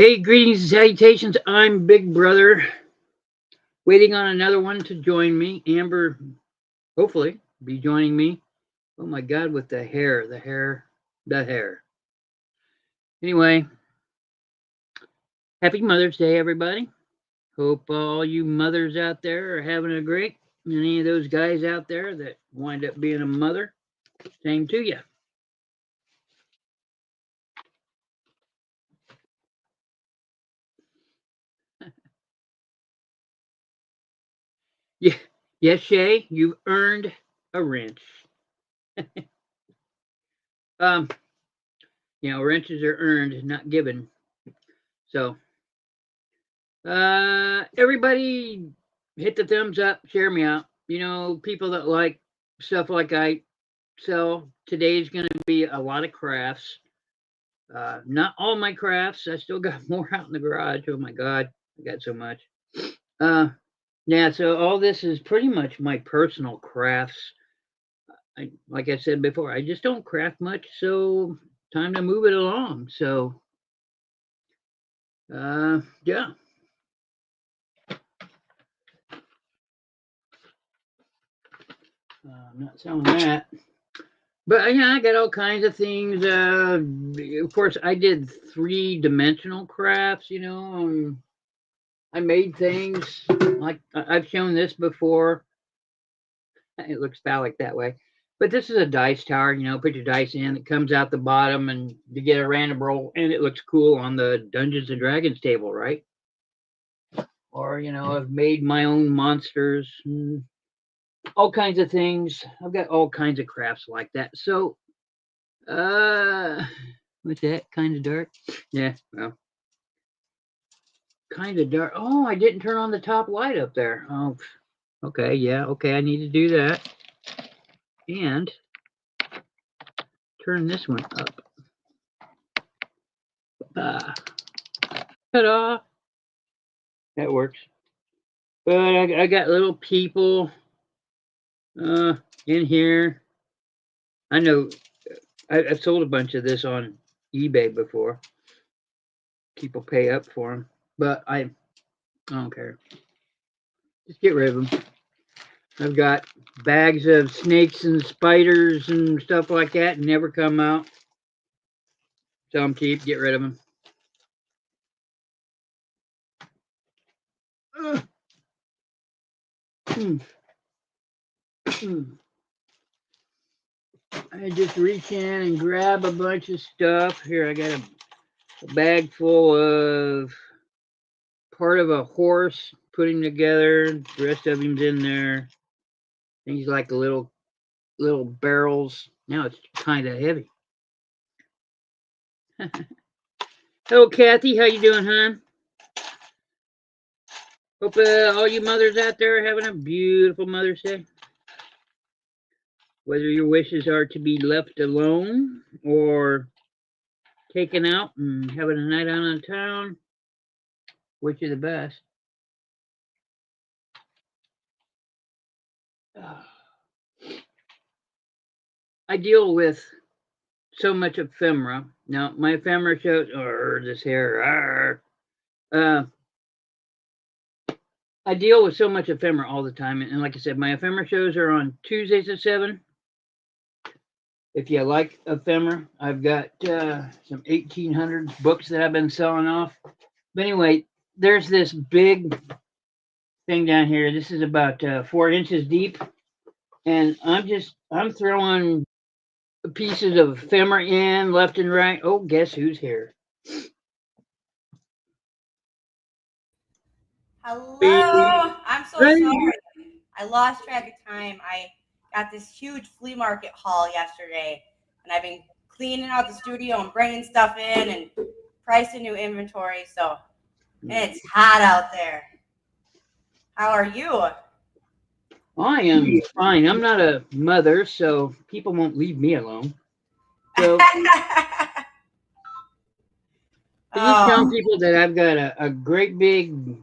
Hey, greetings and salutations. I'm Big Brother, waiting on another one to join me. Amber, hopefully, be joining me. Oh my God, with the hair. Anyway, happy Mother's Day, everybody. Hope all you mothers out there are having a great. And any of those guys out there that wind up being a mother, same to you. Yeah, yes, Shay, you've earned a wrench. Um, wrenches are earned, not given. So everybody hit the thumbs up, share me out. People that like stuff like I sell. Today's going to be a lot of crafts. Not all my crafts. I still got more out in the garage. Oh my God, I got so much. Uh, yeah, so all this is pretty much my personal crafts. Like I said before, I just don't craft much, so time to move it along. So, yeah, I'm not selling that. But yeah, I got all kinds of things. Of course, I did three-dimensional crafts. I made things like I've shown this before. It looks phallic that way, but this is a dice tower. Put your dice in. It comes out the bottom, and you get a random roll, and it looks cool on the Dungeons and Dragons table, right? Or I've made my own monsters, all kinds of things. I've got all kinds of crafts like that. So, uh, what's that? Kind of dark. Yeah, well, kind of dark. Oh, I didn't turn on the top light up there. Oh, okay. Yeah, okay. I need to do that. And turn this one up. Ah, ta-da. That works. But I got little people in here. I know I've sold a bunch of this on eBay before. People pay up for them. But I don't care. Just get rid of them. I've got bags of snakes and spiders and stuff like that, and never come out. Sell them cheap, get rid of them. I just reach in and grab a bunch of stuff. Here, I got a bag full of part of a horse, put him together. The rest of him's in there. Things like little barrels. Now it's kind of heavy. Hello, Kathy. How you doing, hon? Hope all you mothers out there are having a beautiful Mother's Day. Whether your wishes are to be left alone or taken out and having a night out on town, which is the best? I deal with so much ephemera. Now, my ephemera shows, or this hair, I deal with so much ephemera all the time. And like I said, my ephemera shows are on Tuesdays at 7. If you like ephemera, I've got some 1800s books that I've been selling off. But anyway, there's this big thing down here. This is about 4 inches deep. And I'm throwing pieces of ephemera in left and right. Oh, guess who's here? Hello. I'm so sorry. I lost track of time. I got this huge flea market haul yesterday, and I've been cleaning out the studio and bringing stuff in and pricing new inventory. And it's hot out there. How are you? I am fine. I'm not a mother, so people won't leave me alone. So I just tell Oh, people that I've got a great big,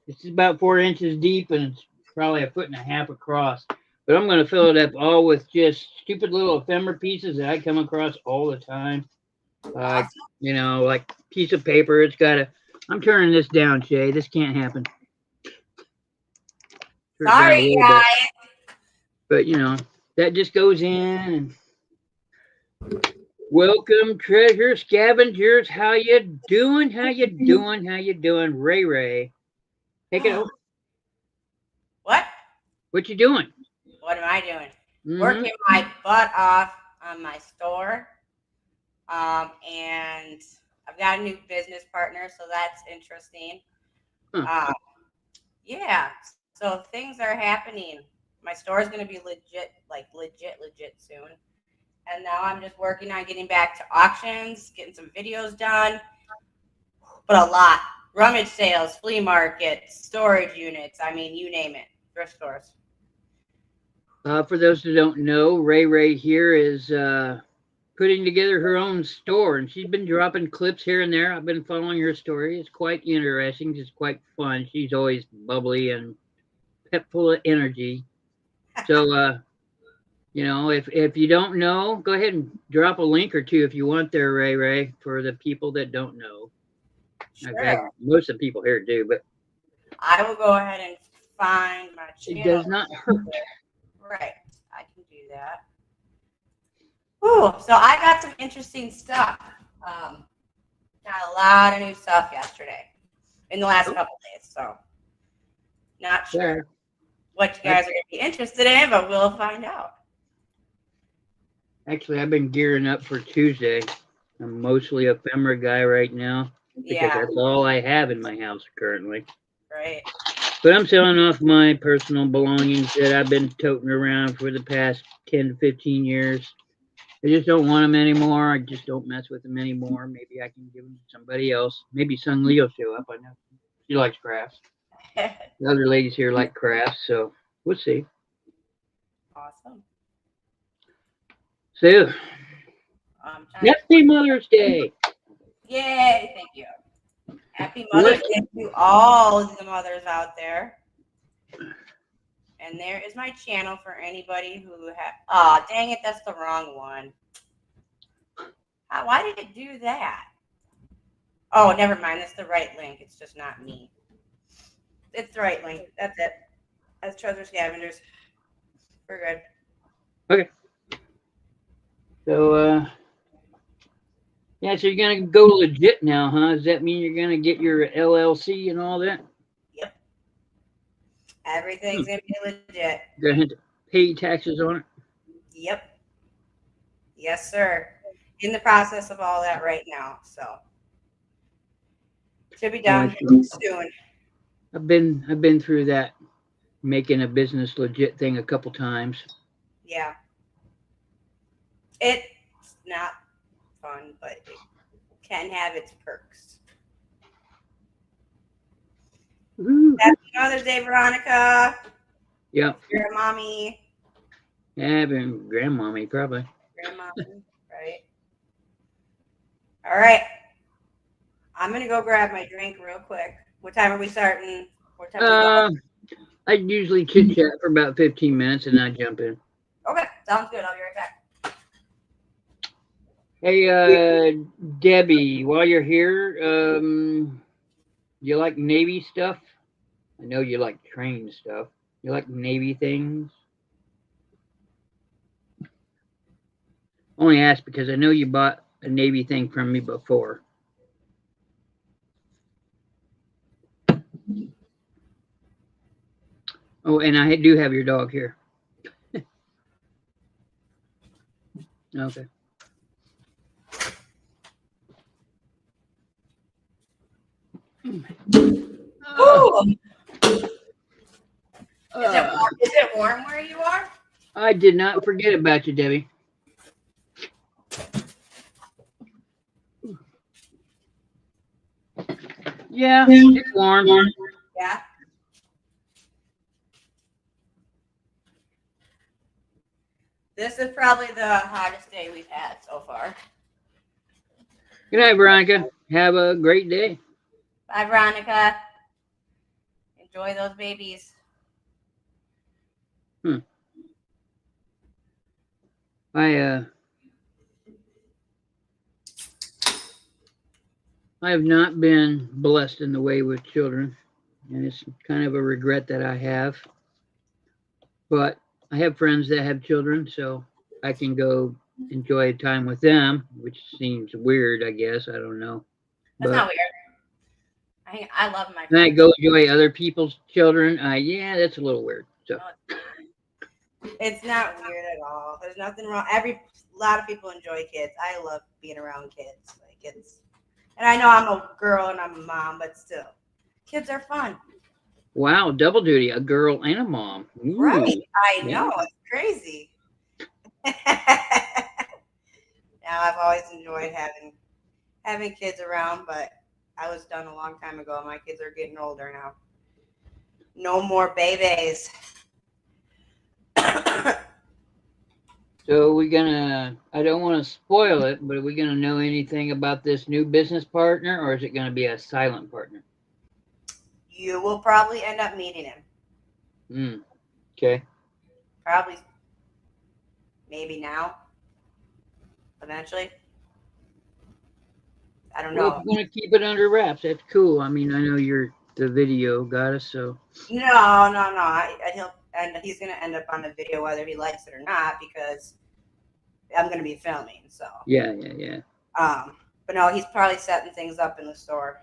this is about 4 inches deep and it's probably a foot and a half across. But I'm going to fill it up all with just stupid little ephemera pieces that I come across all the time. Like, Awesome. like piece of paper. It's got a. I'm turning this down, Shay. This can't happen. Turn it down a Sorry, little bit. guys. But that just goes in. And welcome, treasure scavengers. How you doing? How you doing? How you doing, Ray Ray? Take it over. What? What you doing? What am I doing? Mm-hmm. Working my butt off on my store. And I've got a new business partner, so that's interesting. Huh. Yeah, so things are happening. My store is going to be legit, like legit soon. And now I'm just working on getting back to auctions, getting some videos done, but a lot. Rummage sales, flea markets, storage units. I mean, you name it. Thrift stores. For those who don't know, Ray Ray here is putting together her own store, and she's been dropping clips here and there. I've been following her story. It's quite interesting. It's quite fun. She's always bubbly and pep full of energy. So, if you don't know, go ahead and drop a link or two if you want there, Ray Ray, for the people that don't know. In fact, Sure. most of the people here do, but I will go ahead and find my it channel. does not hurt. Right. I can do that. Ooh, so I got some interesting stuff. Got a lot of new stuff yesterday in the last couple days. So not sure what you guys are going to be interested in, but we'll find out. Actually, I've been gearing up for Tuesday. I'm mostly a ephemera guy right now because Yeah, that's all I have in my house currently. right. But I'm selling off my personal belongings that I've been toting around for the past 10 to 15 years. I just don't want them anymore. I just don't mess with them anymore. Maybe I can give them to somebody else. Maybe Sung Lee will show up. I know she likes crafts. The other ladies here like crafts, so we'll see. Awesome. So, happy Mother's Day. Yay, thank you. Happy Mother's Day to all the mothers out there. And there is my channel for anybody who dang it, that's the wrong one. Why did it do that? Oh, never mind. That's the right link. It's just not me. It's the right link. That's it. That's Treasure Scavengers. We're good. Okay. So, yeah, so you're going to go legit now, huh? Does that mean you're going to get your LLC and all that? Yep. Everything's going to be legit. You're going to have to pay taxes on it? Yep. Yes, sir. In the process of all that right now. So, should be done soon. I've been through that, making a business legit thing a couple times. Yeah. It's not fun, but it can have its perks. Woo. Happy Mother's Day, Veronica. Yep. You're a mommy. Yeah, I've been grandmommy, probably. Grandmommy, right? All right. I'm going to go grab my drink real quick. What time are we starting? What time are we going? I usually chit chat for about 15 minutes and I jump in. Okay, sounds good. I'll be right back. Hey, Debbie, while you're here, you like Navy stuff? I know you like train stuff. You like Navy things? Only ask because I know you bought a Navy thing from me before. Oh, and I do have your dog here. Okay. Is it warm where you are? I did not forget about you, Debbie. Yeah, it's warm. Yeah. This is probably the hottest day we've had so far. Good night, Veronica. Have a great day. Bye, Veronica. Enjoy those babies. I have not been blessed in the way with children, and it's kind of a regret that I have. But I have friends that have children, so I can go enjoy time with them, which seems weird, I guess. I don't know. That's But not weird. I love my when I friends. go enjoy other people's children, yeah, that's a little weird. So, No, it's not weird at all. There's nothing wrong. A lot of people enjoy kids. I love being around kids. Like it's, and I know I'm a girl and I'm a mom, but still, kids are fun. wow, double duty, a girl and a mom. Right. Ooh, I yeah. know. It's crazy. Now I've always enjoyed having kids around, but I was done a long time ago. My kids are getting older now. No more babies. So I don't want to spoil it, but are we gonna know anything about this new business partner, or is it gonna be a silent partner? You will probably end up meeting him. Okay. Probably, maybe now, eventually. I don't Well, if know. you want to keep it under wraps, that's cool. I mean, I know you're the video goddess, so No, no, no. He's gonna end up on the video whether he likes it or not because I'm gonna be filming. So, yeah. um, but no, he's probably setting things up in the store,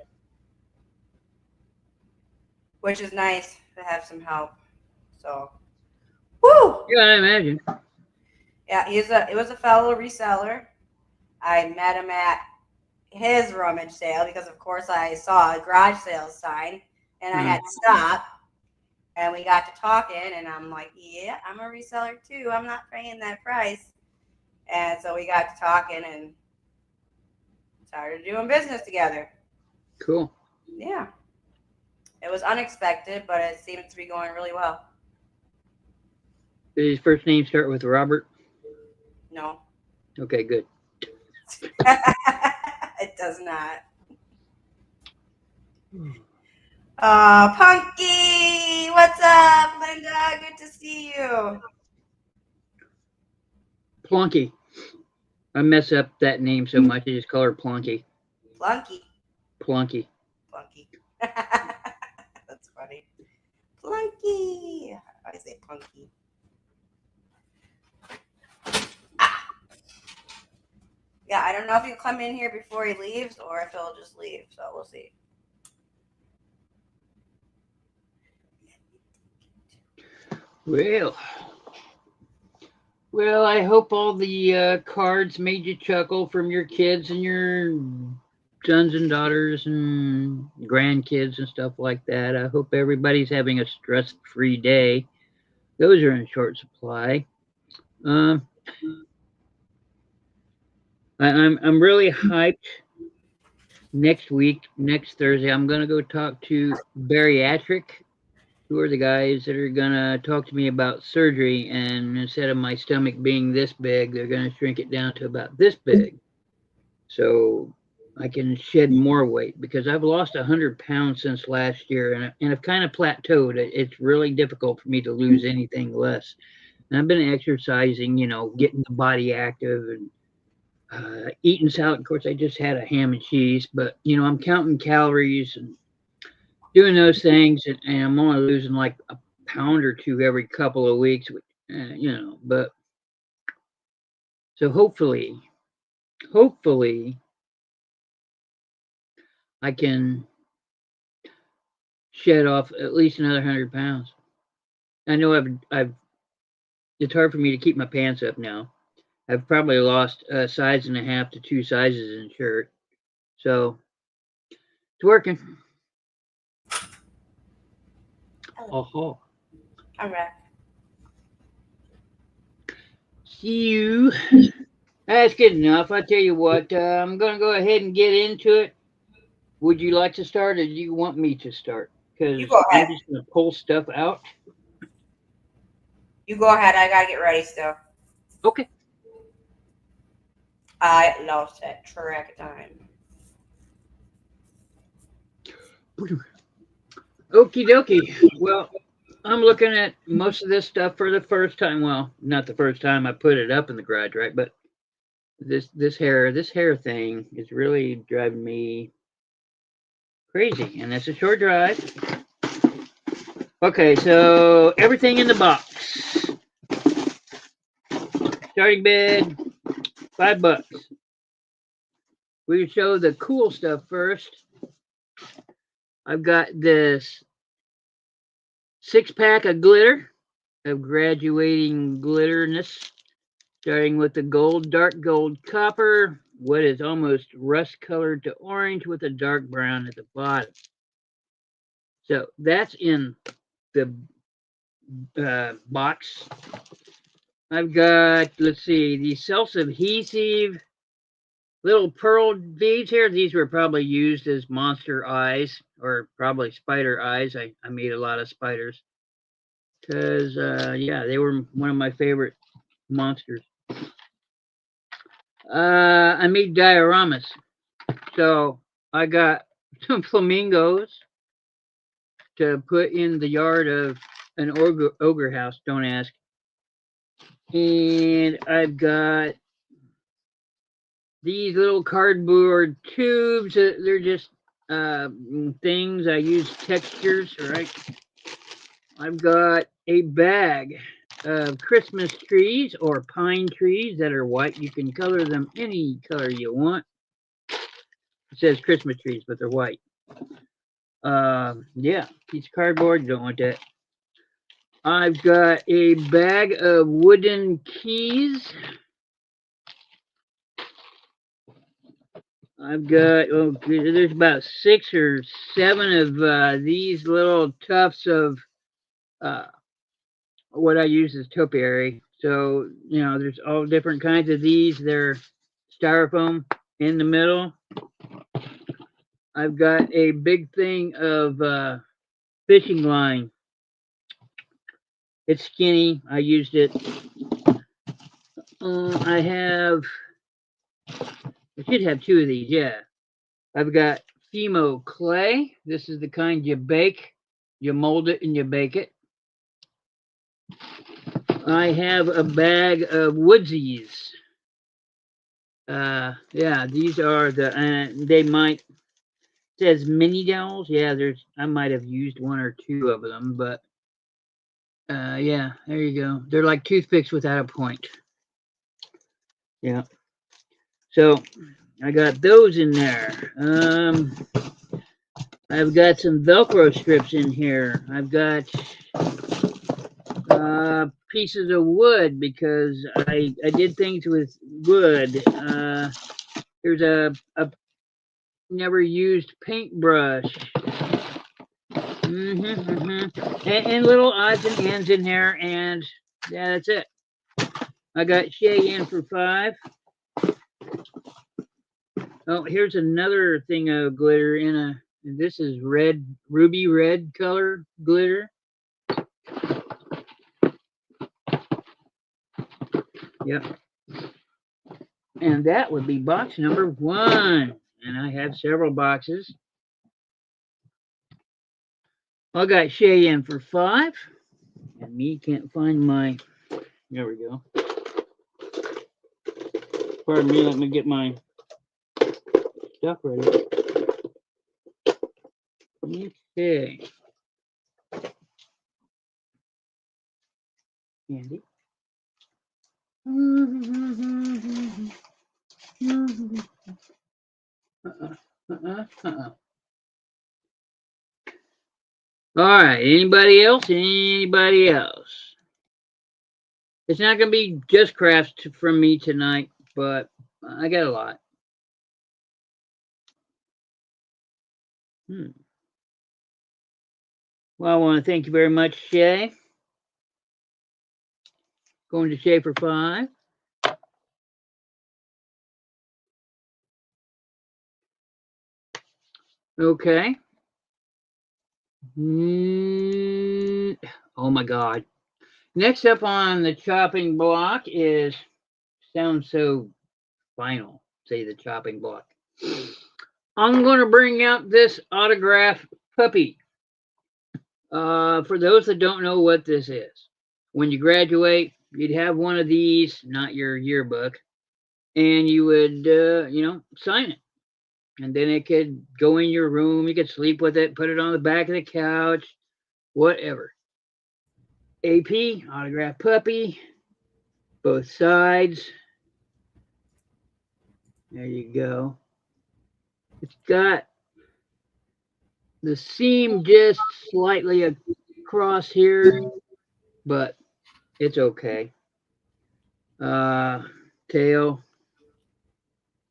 which is nice to have some help. So, woo! Yeah, I imagine. Yeah, it was a fellow reseller. I met him at his rummage sale because, of course, I saw a garage sales sign and I had to stop. And we got to talking, and I'm like, yeah, I'm a reseller too. I'm not paying that price. And so we got to talking and started doing business together. Cool. Yeah. It was unexpected, but it seems to be going really well. Did his first name start with Robert? No, Okay, good. it does not. Punky, what's up, Linda? Good to see you. Plunky. I mess up that name so much, I just call her Plunky. Plunky. Plunky. Plunky. That's funny. Plunky. I say Punky. Yeah, I don't know if he'll come in here before he leaves or if he'll just leave. So we'll see. Well, I hope all the cards made you chuckle from your kids and your sons and daughters and grandkids and stuff like that. I hope everybody's having a stress-free day. Those are in short supply. Um, I'm really hyped. Next week, next Thursday, I'm gonna go talk to bariatric, who are the guys that are gonna talk to me about surgery. And instead of my stomach being this big, they're gonna shrink it down to about this big, so I can shed more weight because I've lost 100 pounds since last year, and I've kind of plateaued. It's really difficult for me to lose anything less. And I've been exercising, getting the body active and eating salad. Of course, I just had a ham and cheese, but I'm counting calories and doing those things, and I'm only losing like a pound or two every couple of weeks, But so hopefully, I can shed off at least another 100 pounds. I know I've. It's hard for me to keep my pants up now. I've probably lost a size and a half to 2 sizes in shirt, so it's working. Oh, I'm back. see you. That's good enough. I tell you what, I'm gonna go ahead and get into it. Would you like to start, or do you want me to start? You Because go I'm ahead. just gonna pull stuff out. You go ahead. I gotta get ready still. Okay. I lost that track of time. Okie dokie. Well, I'm looking at most of this stuff for the first time. Well, not the first time I put it up in the garage, right? But this hair thing is really driving me Crazy. And that's a short drive. Okay, so everything in the box. Starting bid, $5. We show the cool stuff first. I've got this 6-pack of glitter, of graduating glitterness, starting with the gold, dark gold copper, what is almost rust colored to orange with a dark brown at the bottom. So that's in the box. I've got, let's see, the self-adhesive little pearl beads here. These were probably used as monster eyes or probably spider eyes. I made a lot of spiders because, yeah, they were one of my favorite monsters. I made dioramas. So I got some flamingos to put in the yard of an ogre house. Don't ask. And I've got these little cardboard tubes. They're just things. I use textures, right? I've got a bag of Christmas trees or pine trees that are white. You can color them any color you want. It says Christmas trees, but they're white. Yeah, piece of cardboard. You don't want that. I've got a bag of wooden keys. I've got, oh, there's about 6 or 7 of these little tufts of what I use as topiary. So, you know, there's all different kinds of these. They're styrofoam in the middle. I've got a big thing of fishing line. It's skinny. I used it. I should have 2 of these, yeah. I've got Fimo clay. This is the kind you bake. You mold it and you bake it. I have a bag of woodsies. Yeah, these are they might, says mini dowels. Yeah, I might have used 1 or 2 of them, but yeah, there you go. They're like toothpicks without a point. Yeah. So I got those in there. I've got some Velcro strips in here. I've got pieces of wood because I did things with wood. There's a never used paintbrush. And little odds and ends in there, and yeah, that's it. I got Shay in for 5. Oh, here's another thing of glitter this is red, ruby red color glitter. Yep. And that would be box number 1. And I have several boxes. I got Shay in for 5. And me can't find my, there we go. Pardon me, let me get my stuff ready. Okay. Candy. All right. Anybody else? Anybody else? It's not going to be just crafts from me tonight, but I got a lot. Well, I want to thank you very much, Shay. Going to Shay for 5. Okay. Oh my God. Next up on the chopping block is, sounds so final, say the chopping block. I'm going to bring out this autograph puppy. For those that don't know what this is, when you graduate, you'd have one of these, not your yearbook, and you would, sign it. And then it could go in your room. You could sleep with it, put it on the back of the couch, whatever. AP, autographed puppy, both sides. There you go. It's got the seam just slightly across here, but it's okay. Uh, Tail,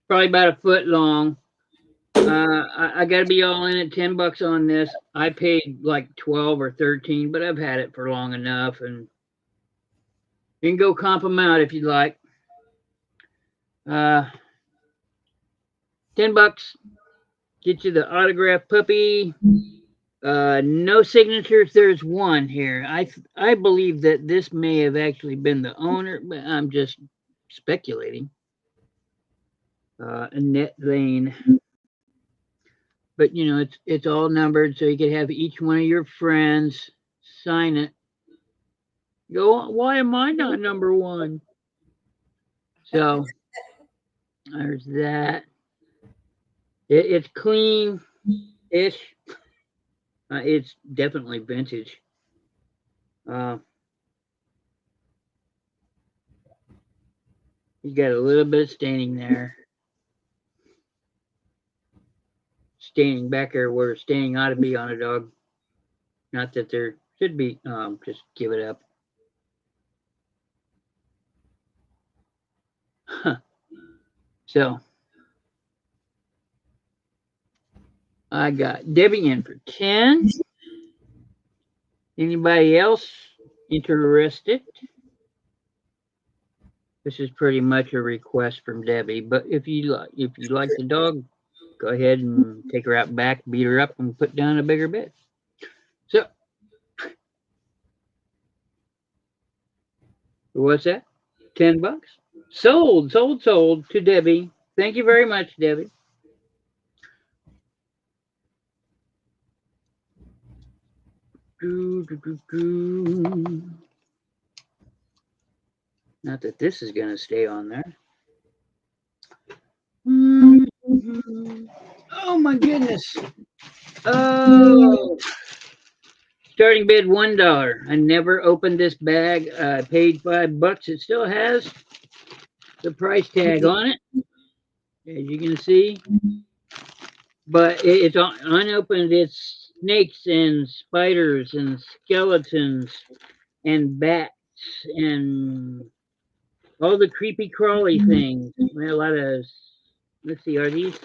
probably about a foot long. I got to be all in at $10 on this. I paid like 12 or 13, but I've had it for long enough, and you can go comp them out if you'd like. 10 bucks. Get you the autographed puppy. No signatures. There's one here. I believe that this may have actually been the owner, but I'm just speculating. Annette Lane. But you know, it's all numbered, so you could have each one of your friends sign it. Go, why am I not number one? So there's that. It's clean-ish. It's definitely vintage. You got a little bit of staining there. Staining back there where staining ought to be on a dog. Not that there should be. Just give it up. Huh. So I got Debbie in for 10. Anybody else interested? This is pretty much a request from Debbie, but if you like the dog, go ahead and take her out back, beat her up, and put down a bigger bed. So, what's that? $10. Sold to Debbie. Thank you very much, Debbie. Not that this is going to stay on there. Oh my goodness. Oh. Starting bid $1. I never opened this bag. I paid $5. It still has the price tag on it, as you can see. But it's unopened. It's snakes and spiders and skeletons and bats and all the creepy crawly things. A lot of, let's see, are these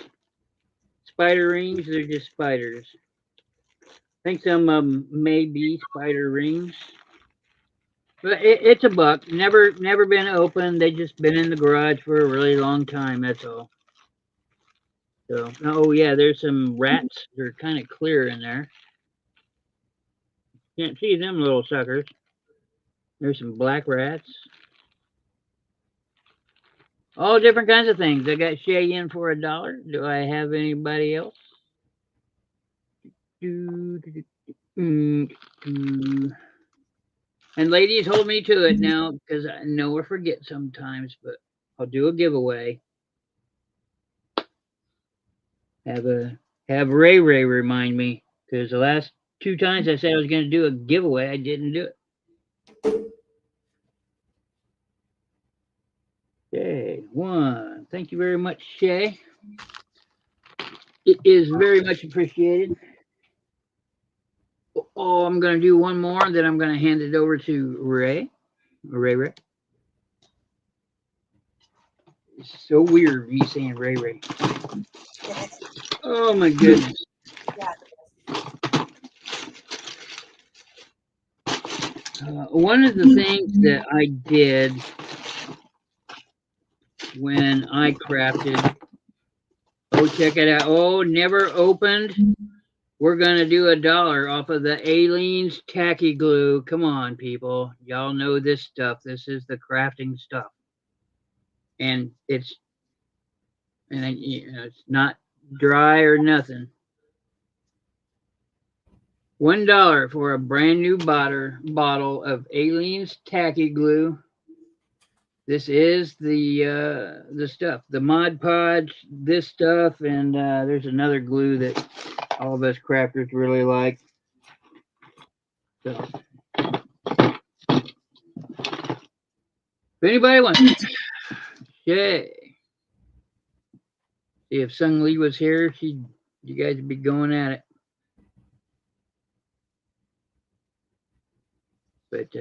spider rings? They're just spiders. I think some of them may be spider rings. But it's a buck. Never been opened. They just been in the garage for a really long time. That's all. So, oh yeah, there's some rats. They're kind of clear in there. Can't see them little suckers. There's some black rats. All different kinds of things. I got Shay in for $1. Do I have anybody else? And ladies, hold me to it now because I know I forget sometimes, but I'll do a giveaway. Have Ray remind me because the last 2 times I said I was going to do a giveaway, I didn't do it. Okay, 1. Thank you very much, Shay. It is very much appreciated. Oh, I'm going to do one more, then I'm going to hand it over to Ray. Ray. It's so weird me saying Ray. Oh my goodness. One of the things that I did when I crafted, oh, check it out. Oh, never opened. We're going to do $1 off of the Aleene's tacky glue. Come on, people. Y'all know this stuff. This is the crafting stuff. And it's not dry or nothing. $1 for a brand new bottle of Aleene's tacky glue. This is the stuff, the Mod Podge, this stuff, and there's another glue that all of us crafters really like. So, if anybody wants, yay! See if Sung Lee was here, you guys would be going at it. But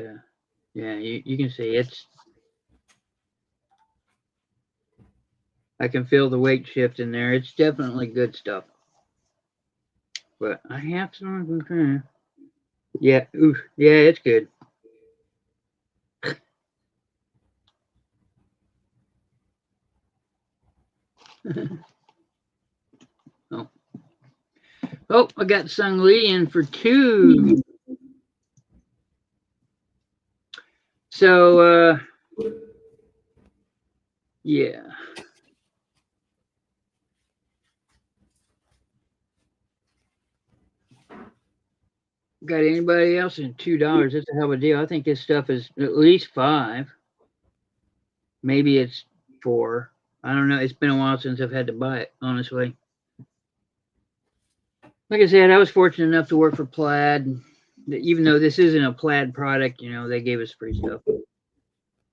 yeah, you can see it's. I can feel the weight shift in there. It's definitely good stuff. But I have some. Yeah, oof, yeah, it's good. Oh. Oh, I got Sung Lee in for 2. So, yeah. Got anybody else in $2? That's a hell of a deal. I think this stuff is at least 5. Maybe it's 4. I don't know. It's been a while since I've had to buy it, honestly. Like I said, I was fortunate enough to work for Plaid. Even though this isn't a Plaid product, they gave us free stuff.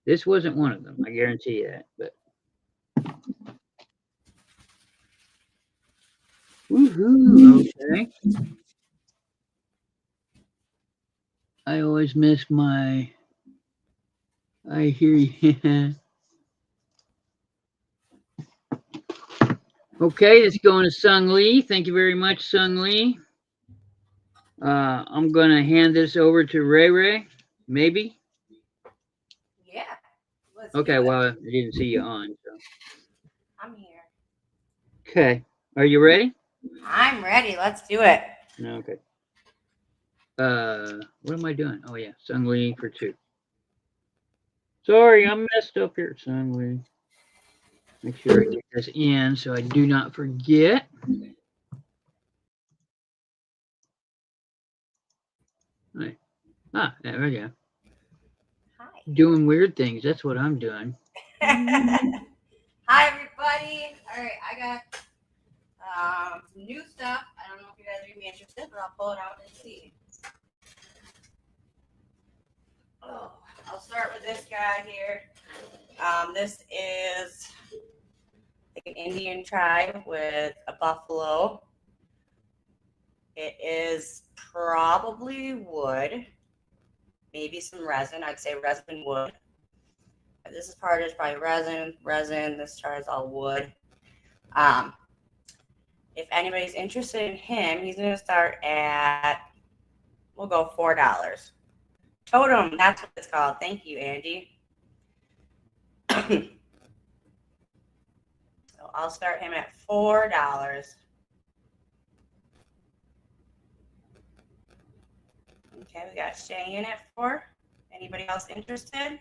This wasn't one of them. I guarantee you that. But woohoo! Okay. I always miss my. I hear you. Okay, it's going to Sung Lee. Thank you very much, Sung Lee. I'm going to hand this over to Ray Ray. Maybe. Yeah. Okay, well, I didn't see you on. So. I'm here. Okay, are you ready? I'm ready. Let's do it. Okay. What am I doing? Oh yeah, Sung Lee for 2. Sorry, I'm messed up here, Sung Lee. Make sure I get this in so I do not forget. Right. There we go. Hi. Doing weird things. That's what I'm doing. Hi, everybody. All right, I got some new stuff. I don't know if you guys are going to be interested, but I'll pull it out and see. Oh, I'll start with this guy here. This is like an Indian tribe with a buffalo. It is probably wood, maybe some resin. I'd say resin wood. This part is probably resin. This part is all wood. If anybody's interested in him, he's going to start at, we'll go $4. Totem, that's what it's called. Thank you, Andy. So I'll start him at $4. Okay, we got Shay in at 4. Anybody else interested?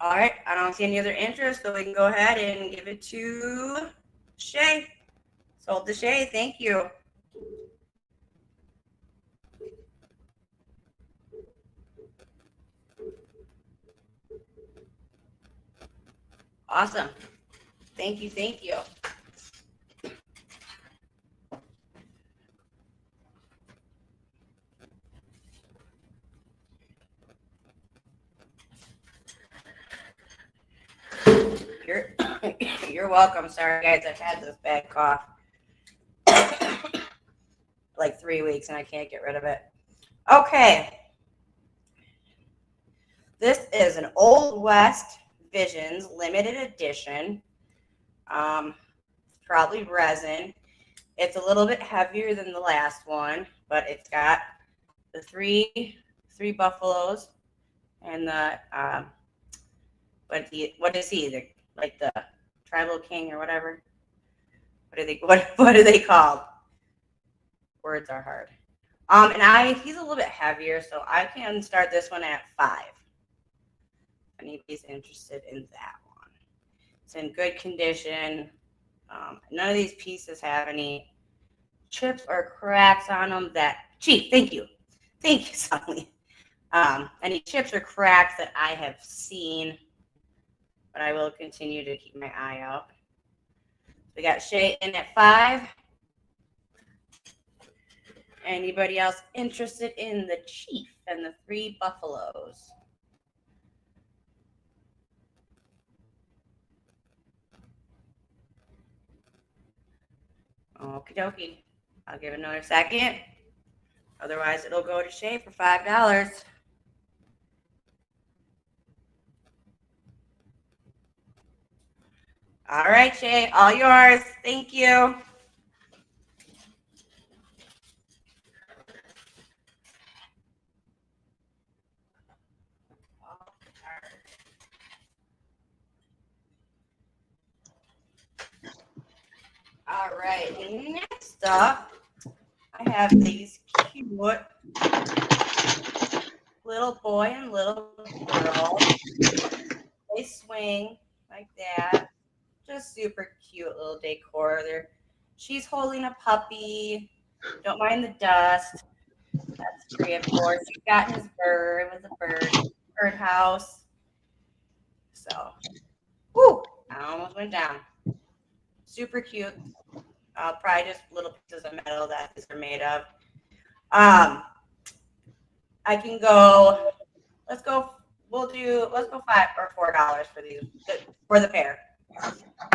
All right, I don't see any other interest, so we can go ahead and give it to Shay. Sold to Shay, thank you. Awesome. Thank you, thank you. You're welcome. Sorry, guys, I've had this bad cough like 3 weeks and I can't get rid of it. Okay. This is an Old West Visions limited edition. Probably resin. It's a little bit heavier than the last one, but it's got the three buffaloes and the what is he? Like the tribal king or whatever. What are they called? Words are hard. And he's a little bit heavier, so I can start this one at 5. If anybody's interested in that one. It's in good condition. None of these pieces have any chips or cracks on them that, Chief, thank you, Sonny. Any chips or cracks that I have seen, but I will continue to keep my eye out. We got Shay in at 5. Anybody else interested in the Chief and the 3 Buffaloes? Okie dokie. I'll give it another second. Otherwise, it'll go to Shay for $5. All right, Shay, all yours. Thank you. All right, next up, I have these cute little boy and little girl. They swing like that. Just super cute little decor. She's holding a puppy. Don't mind the dust. That's free, of course. He's got his bird. It was a bird house. So, whoo! I almost went down. Super cute. Probably just little pieces of metal that these are made of. I can go. Let's go 5 or $4 for these for the pair.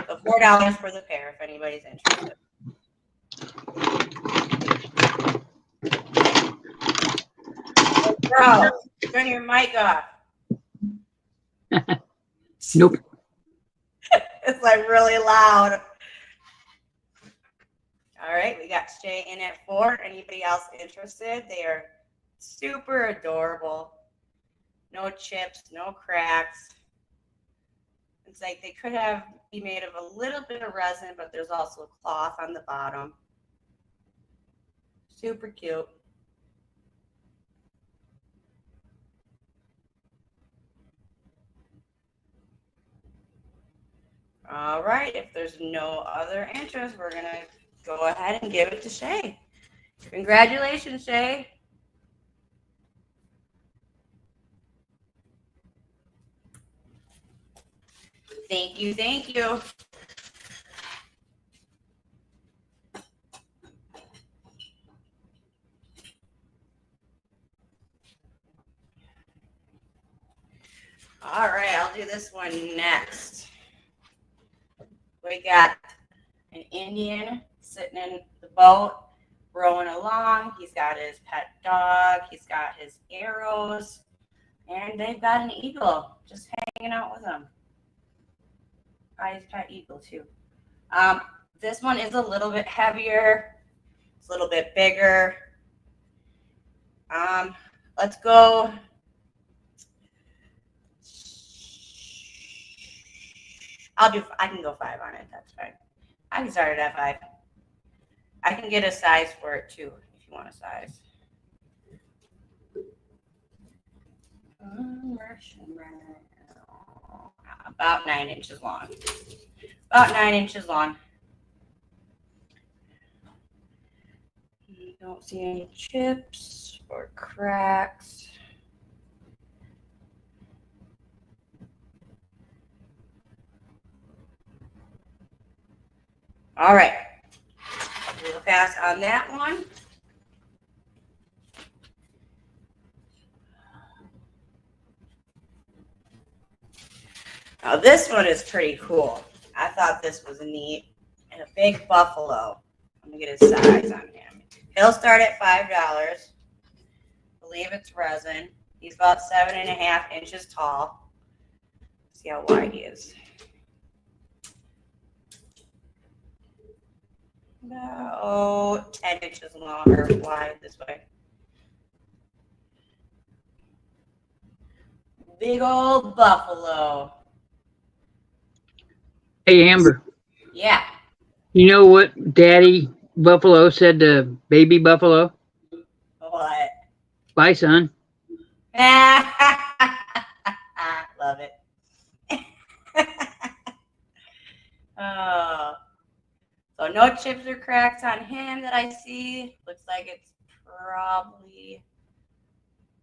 So $4 for the pair if anybody's interested. Bro, turn your mic off. Nope. It's like really loud. All right, we got Shay in at 4. Anybody else interested? They are super adorable. No chips, no cracks. It's like they could be made of a little bit of resin, but there's also a cloth on the bottom. Super cute. All right, if there's no other interest, we're going to go ahead and give it to Shay. Congratulations, Shay. Thank you, thank you. All right, I'll do this one next. We got an Indian sitting in the boat, rowing along. He's got his pet dog. He's got his arrows. And they've got an eagle just hanging out with him. His pet eagle, too. This one is a little bit heavier. It's a little bit bigger. Let's go. I can go 5 on it. That's fine. I can start it at 5. I can get a size for it too, if you want a size. About 9 inches long. About 9 inches long. Don't see any chips or cracks. All right. We'll pass on that one. Now this one is pretty cool. I thought this was neat. And a big buffalo. Let me get his size on him. He'll start at $5. I believe it's resin. He's about 7.5 inches tall. Let's see how wide he is. About 10 inches long or wide this way. Big old buffalo. Hey, Amber. Yeah. You know what Daddy Buffalo said to Baby Buffalo? What? Bye, son. Love it. Oh. So So no chips or cracks on him that I see. Looks like it's probably,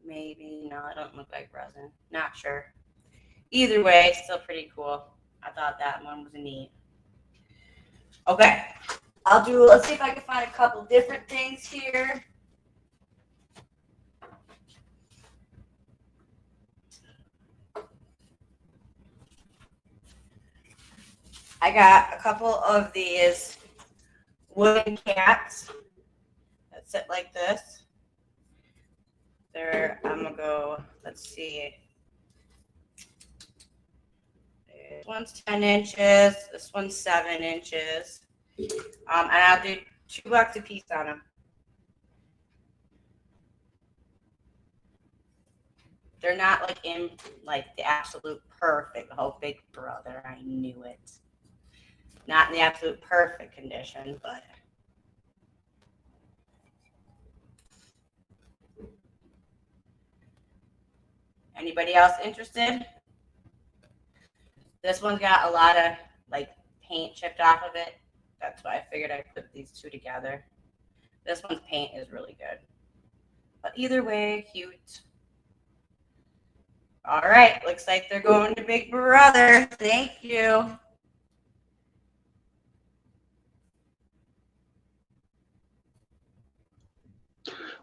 maybe, no, it don't look like resin. Not sure. Either way, still pretty cool. I thought that one was neat. Okay, let's see if I can find a couple different things here. I got a couple of these wooden cats that sit like this. I'm gonna go, let's see. This one's 10 inches, this one's 7 inches. And I'll do $2 a piece on them. They're not like in like the absolute perfect, oh big brother, I knew it. Not in the absolute perfect condition, but anybody else interested? This one's got a lot of like paint chipped off of it. That's why I figured I'd put these two together. This one's paint is really good. But either way, cute. All right, looks like they're going to Big Brother. Thank you.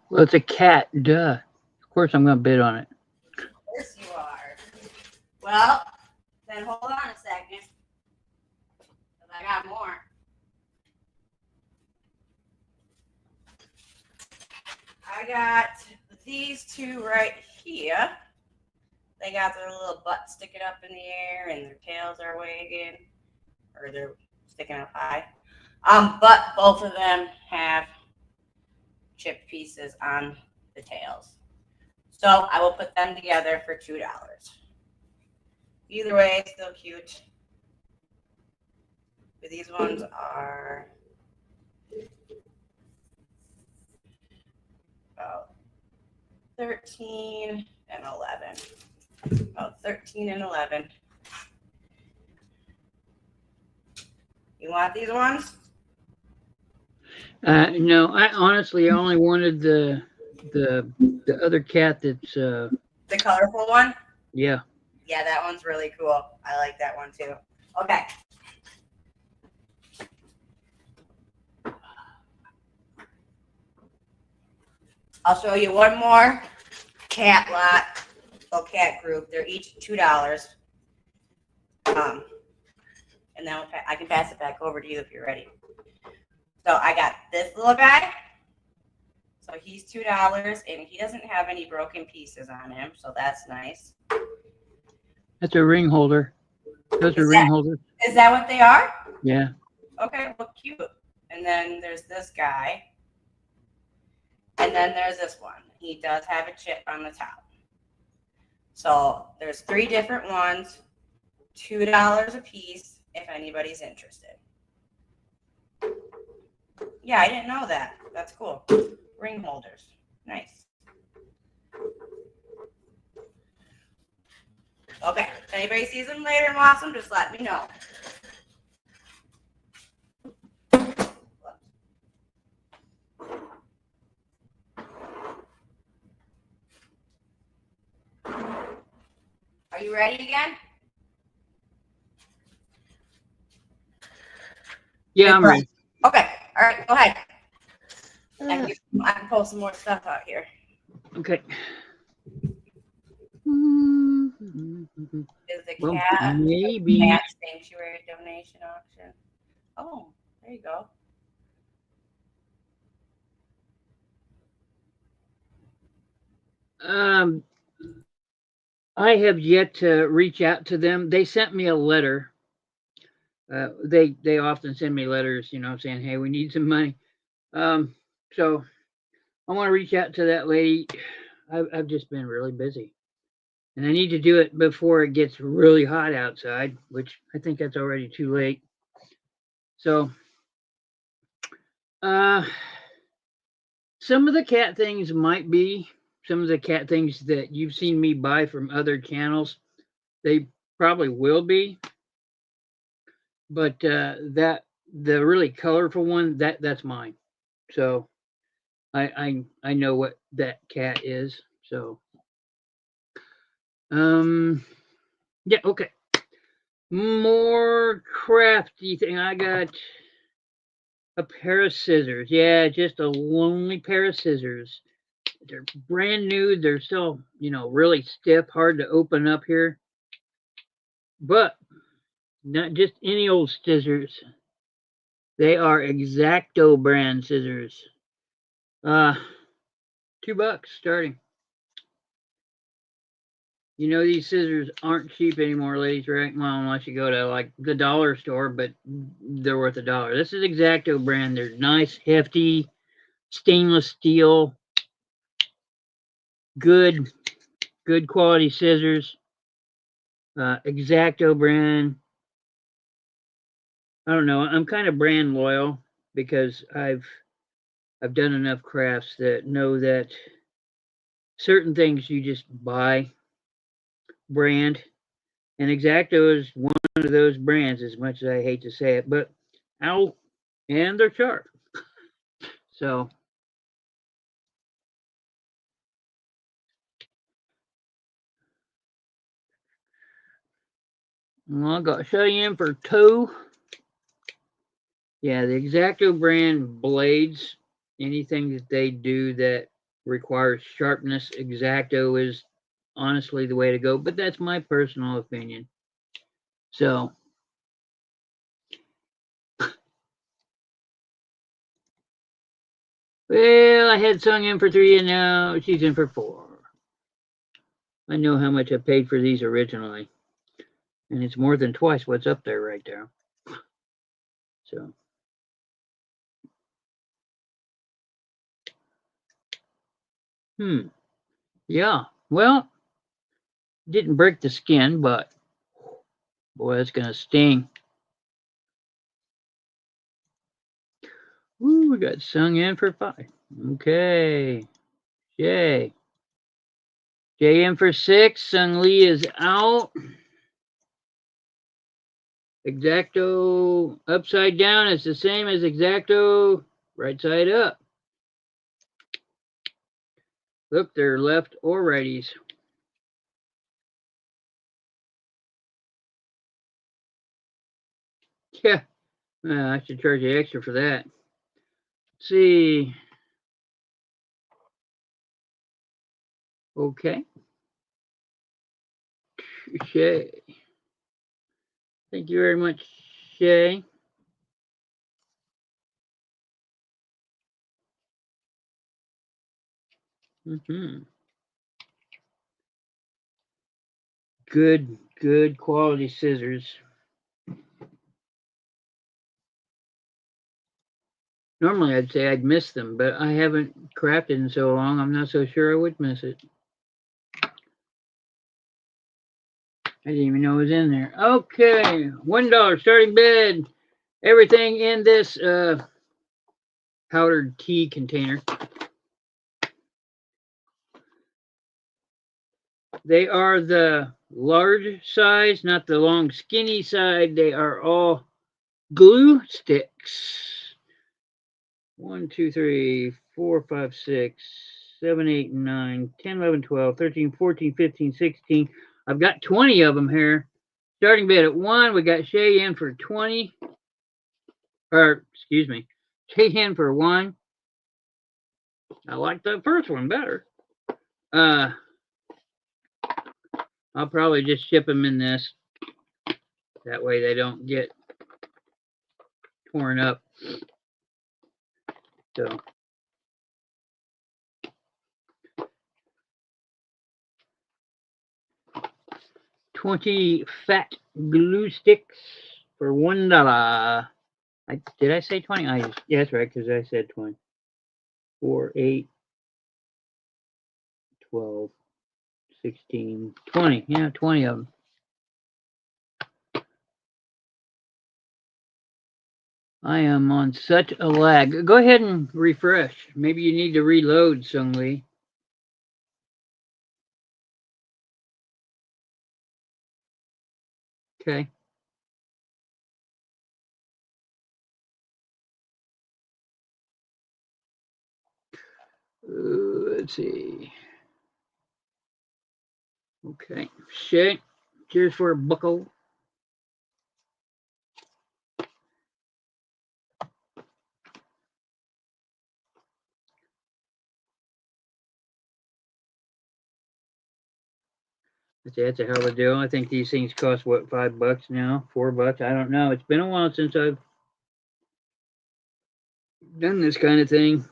Well, it's a cat. Duh. Of course, I'm going to bid on it. Of course you are. Well, then hold on a second. Because I got more. I got these two right here. They got their little butts sticking up in the air and their tails are wagging. Or they're sticking up high. But both of them have chip pieces on the tails. So I will put them together for $2. Either way, still cute. But these ones are about 13 and 11. About 13 and 11. You want these ones? No, I honestly only wanted the other cat that's the colorful one? Yeah. Yeah, that one's really cool. I like that one too. Okay. I'll show you one more cat lot, or cat group. They're each $2. And then I can pass it back over to you if you're ready. So I got this little guy. So he's $2, and he doesn't have any broken pieces on him, so that's nice. That's a ring holder. Those are ring holders. Is that what they are? Yeah. Okay, well, cute. And then there's this guy. And then there's this one. He does have a chip on the top. So there's 3 different ones, $2 a piece if anybody's interested. Yeah, I didn't know that. That's cool. Ring holders. Nice. Okay, if anybody sees them later and wants them, just let me know. Are you ready again? Yeah, I'm ready. Okay, all right, go ahead. I can pull some more stuff out here. Okay. Is the cat maybe cat sanctuary donation auction? Oh, there you go. I have yet to reach out to them. They sent me a letter. They often send me letters, saying, "Hey, we need some money." So I want to reach out to that lady. I've just been really busy, and I need to do it before it gets really hot outside, which I think that's already too late. So, some of the cat things might be some of the cat things that you've seen me buy from other channels. They probably will be, but that the really colorful one, that's mine. So I know what that cat is. So yeah, okay. More crafty thing. I got a pair of scissors. Yeah, just a lonely pair of scissors. They're brand new. They're still, really stiff, hard to open up here. But not just any old scissors. They are Exacto brand scissors. Uh, $2 starting. You know these scissors aren't cheap anymore, ladies, right? Well, unless you go to like the dollar store, but they're worth $1. This is Exacto brand. They're nice, hefty, stainless steel, good, good quality scissors. Exacto brand. I don't know. I'm kind of brand loyal because I've done enough crafts that know that certain things you just buy brand, and Exacto is one of those brands. As much as I hate to say it, but ow, and they're sharp. So I got shut in for two. Yeah, the Exacto brand blades. Anything that they do that requires sharpness, Exacto is honestly the way to go. But that's my personal opinion. So, well, I had Sung in for three, and now she's in for four. I know how much I paid for these originally, and it's more than twice what's up there right there. So, yeah. Well, didn't break the skin, but boy, it's gonna sting. Ooh, we got Sung in for five. Okay. Jay. Jay in for six. Sung Lee is out. Exacto upside down is the same as Exacto right side up. Look, they're left or righties. Yeah, I should charge you extra for that. Let's see. Okay. Shay. Thank you very much, Shay. Good quality scissors. Normally I'd say I'd miss them, but I haven't crafted in so long, I'm not so sure I would miss it. I didn't even know it was in there. Okay, $1 starting bid. Everything in this powdered tea container. They are the large size, not the long skinny side. They are all glue sticks. 1, 2, 3, 4, 5, 6, 7, 8, 9, 10, 11, 12, 13, 14, 15, 16. I've got 20 of them here. Starting bid at 1. We got Shay in for 20. Or, excuse me, Shay in for 1. I like the first one better. I'll probably just ship them in this. That way they don't get torn up. So 20 fat glue sticks for $1. Did I say 20? Yeah, that's right, because I said 20. 4, 8, 12, 16, 20. Yeah, 20 of them. I am on such a lag. Go ahead and refresh. Maybe you need to reload, Sung Lee. Okay. Let's see. Okay. Shit. Cheers for a bucko. That's a hell of a deal. I think these things cost what, $5 now? $4? I don't know. It's been a while since I've done this kind of thing.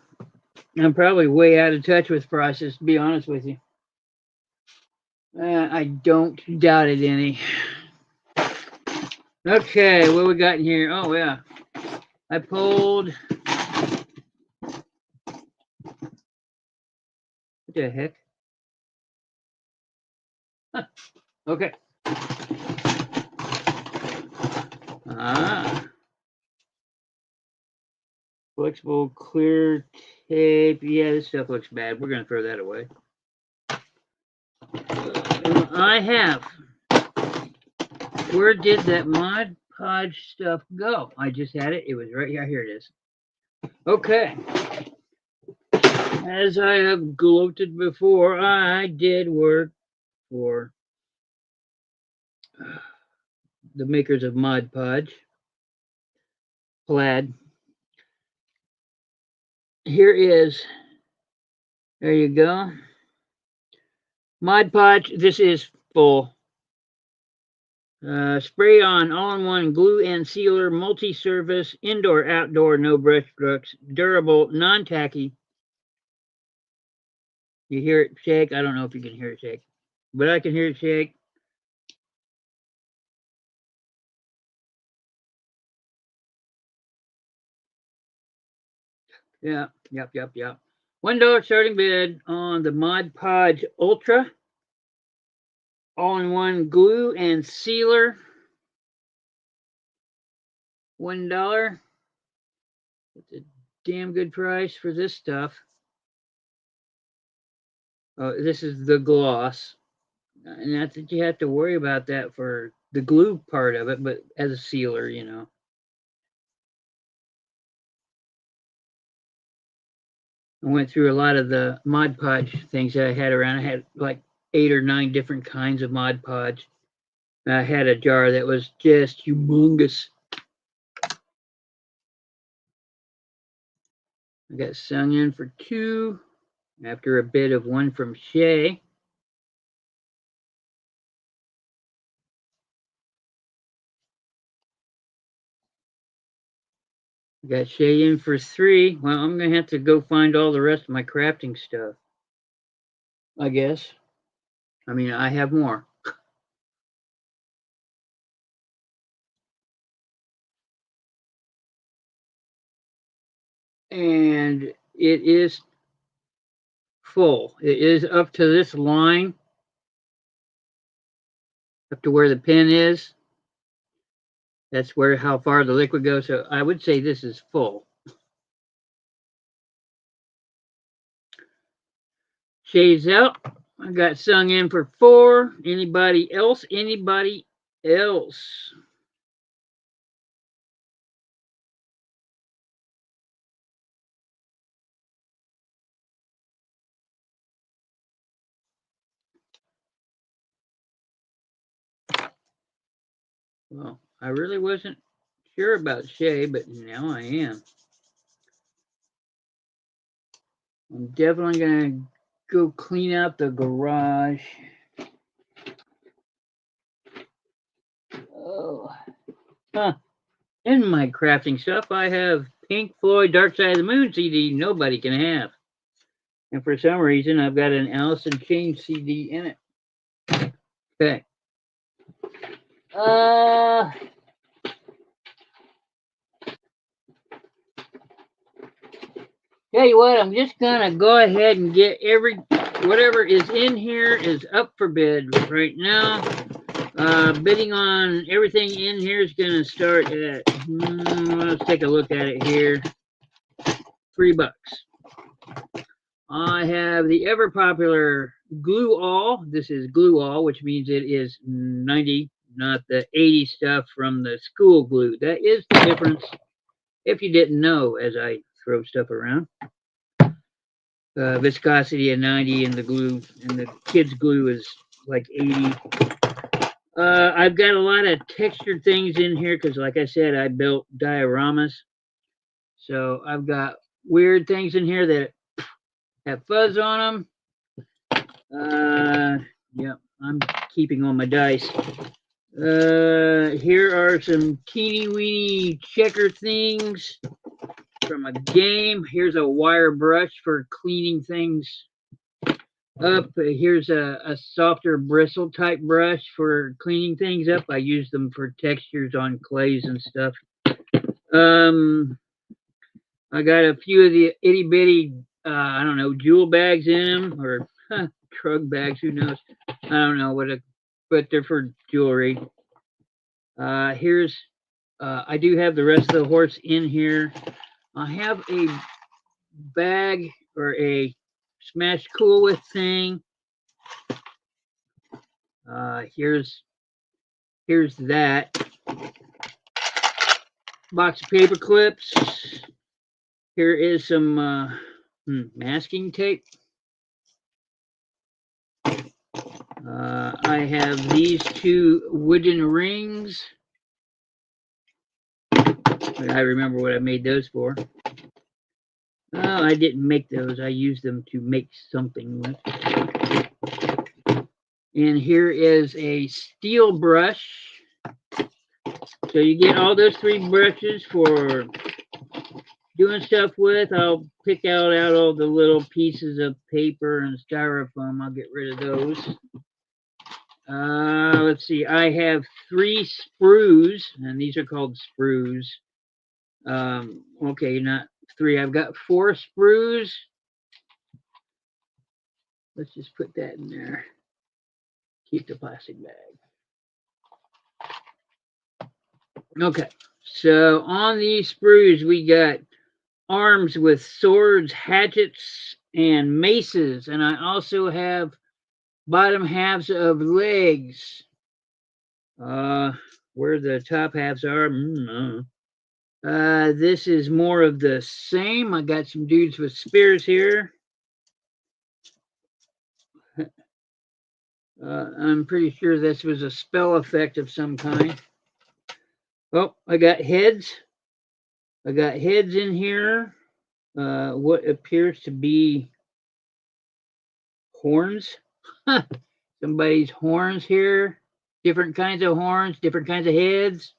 I'm probably way out of touch with prices, to be honest with you. I don't doubt it any. Okay, what we got in here? Oh yeah, I pulled. What the heck? Huh. Okay. Ah, flexible clear tape. Yeah, this stuff looks bad. We're gonna throw that away. I have. Where did that Mod Podge stuff go? I just had it. It was right here. Here it is. Okay. As I have gloated before, I did work for the makers of Mod Podge. Plaid. Here is. There you go. Mod Podge. This is full. Spray on all-in-one glue and sealer, multi-surface, indoor, outdoor, no brush strokes, durable, non-tacky. You hear it shake? I don't know if you can hear it shake, but I can hear it shake. Yeah, yep. $1 starting bid on the Mod Podge Ultra. All-in-one glue and sealer. $1. It's a damn good price for this stuff. Oh, this is the gloss. And not that you have to worry about that for the glue part of it, but as a sealer, you know. I went through a lot of the Mod Podge things that I had around. I had like 8 or 9 different kinds of Mod Podge. I had a jar that was just humongous. I got sung in for 2 after a bid of 1 from Shay. I got Shay in for 3. Well, I'm going to have to go find all the rest of my crafting stuff, I guess. I mean, I have more. And it is full. It is up to this line, up to where the pin is. That's where how far the liquid goes. So I would say this is full. Shades out. I got sung in for 4. Anybody else? Anybody else? Well, I really wasn't sure about Shay, but now I am. I'm definitely going to go clean out the garage. Oh. Huh. In my crafting stuff, I have Pink Floyd Dark Side of the Moon CD nobody can have. And for some reason, I've got an Alice in Chains CD in it. Okay. Tell you what, I'm just gonna go ahead and get whatever is in here is up for bid right now. Bidding on everything in here is gonna start at let's take a look at it here. $3. I have the ever popular Glue All. This is Glue All, which means it is 90, not the 80 stuff from the school glue. That is the difference, if you didn't know, as I throw stuff around. viscosity of 90, and the glue and the kids glue is like 80. I've got a lot of textured things in here because, like I said, I built dioramas. So I've got weird things in here that have fuzz on them. Yeah, I'm keeping all my dice. Here are some teeny weeny checker things from a game. Here's a wire brush for cleaning things up. Here's a softer bristle type brush for cleaning things up. I use them for textures on clays and stuff. I got a few of the itty bitty, I don't know, jewel bags in them, or drug bags, who knows? I don't know but they're for jewelry. Here's, I do have the rest of the horse in here. I have a bag or a smash cool with thing. Here's that box of paper clips. Here is some masking tape. I have these two wooden rings. I remember what I made those for. Oh, I didn't make those. I used them to make something with. And here is a steel brush. So you get all those three brushes for doing stuff with. I'll pick out all the little pieces of paper and styrofoam. I'll get rid of those. Let's see. I have 3 sprues, and these are called sprues. Okay, not 3. I've got 4 sprues. Let's just put that in there. Keep the plastic bag. Okay, so on these sprues, we got arms with swords, hatchets, and maces, and I also have bottom halves of legs. Where the top halves are, this is more of the same. I got some dudes with spears here. I'm pretty sure this was a spell effect of some kind. Oh, I got heads. I got heads in here. What appears to be horns. Somebody's horns here. Different kinds of horns, different kinds of heads.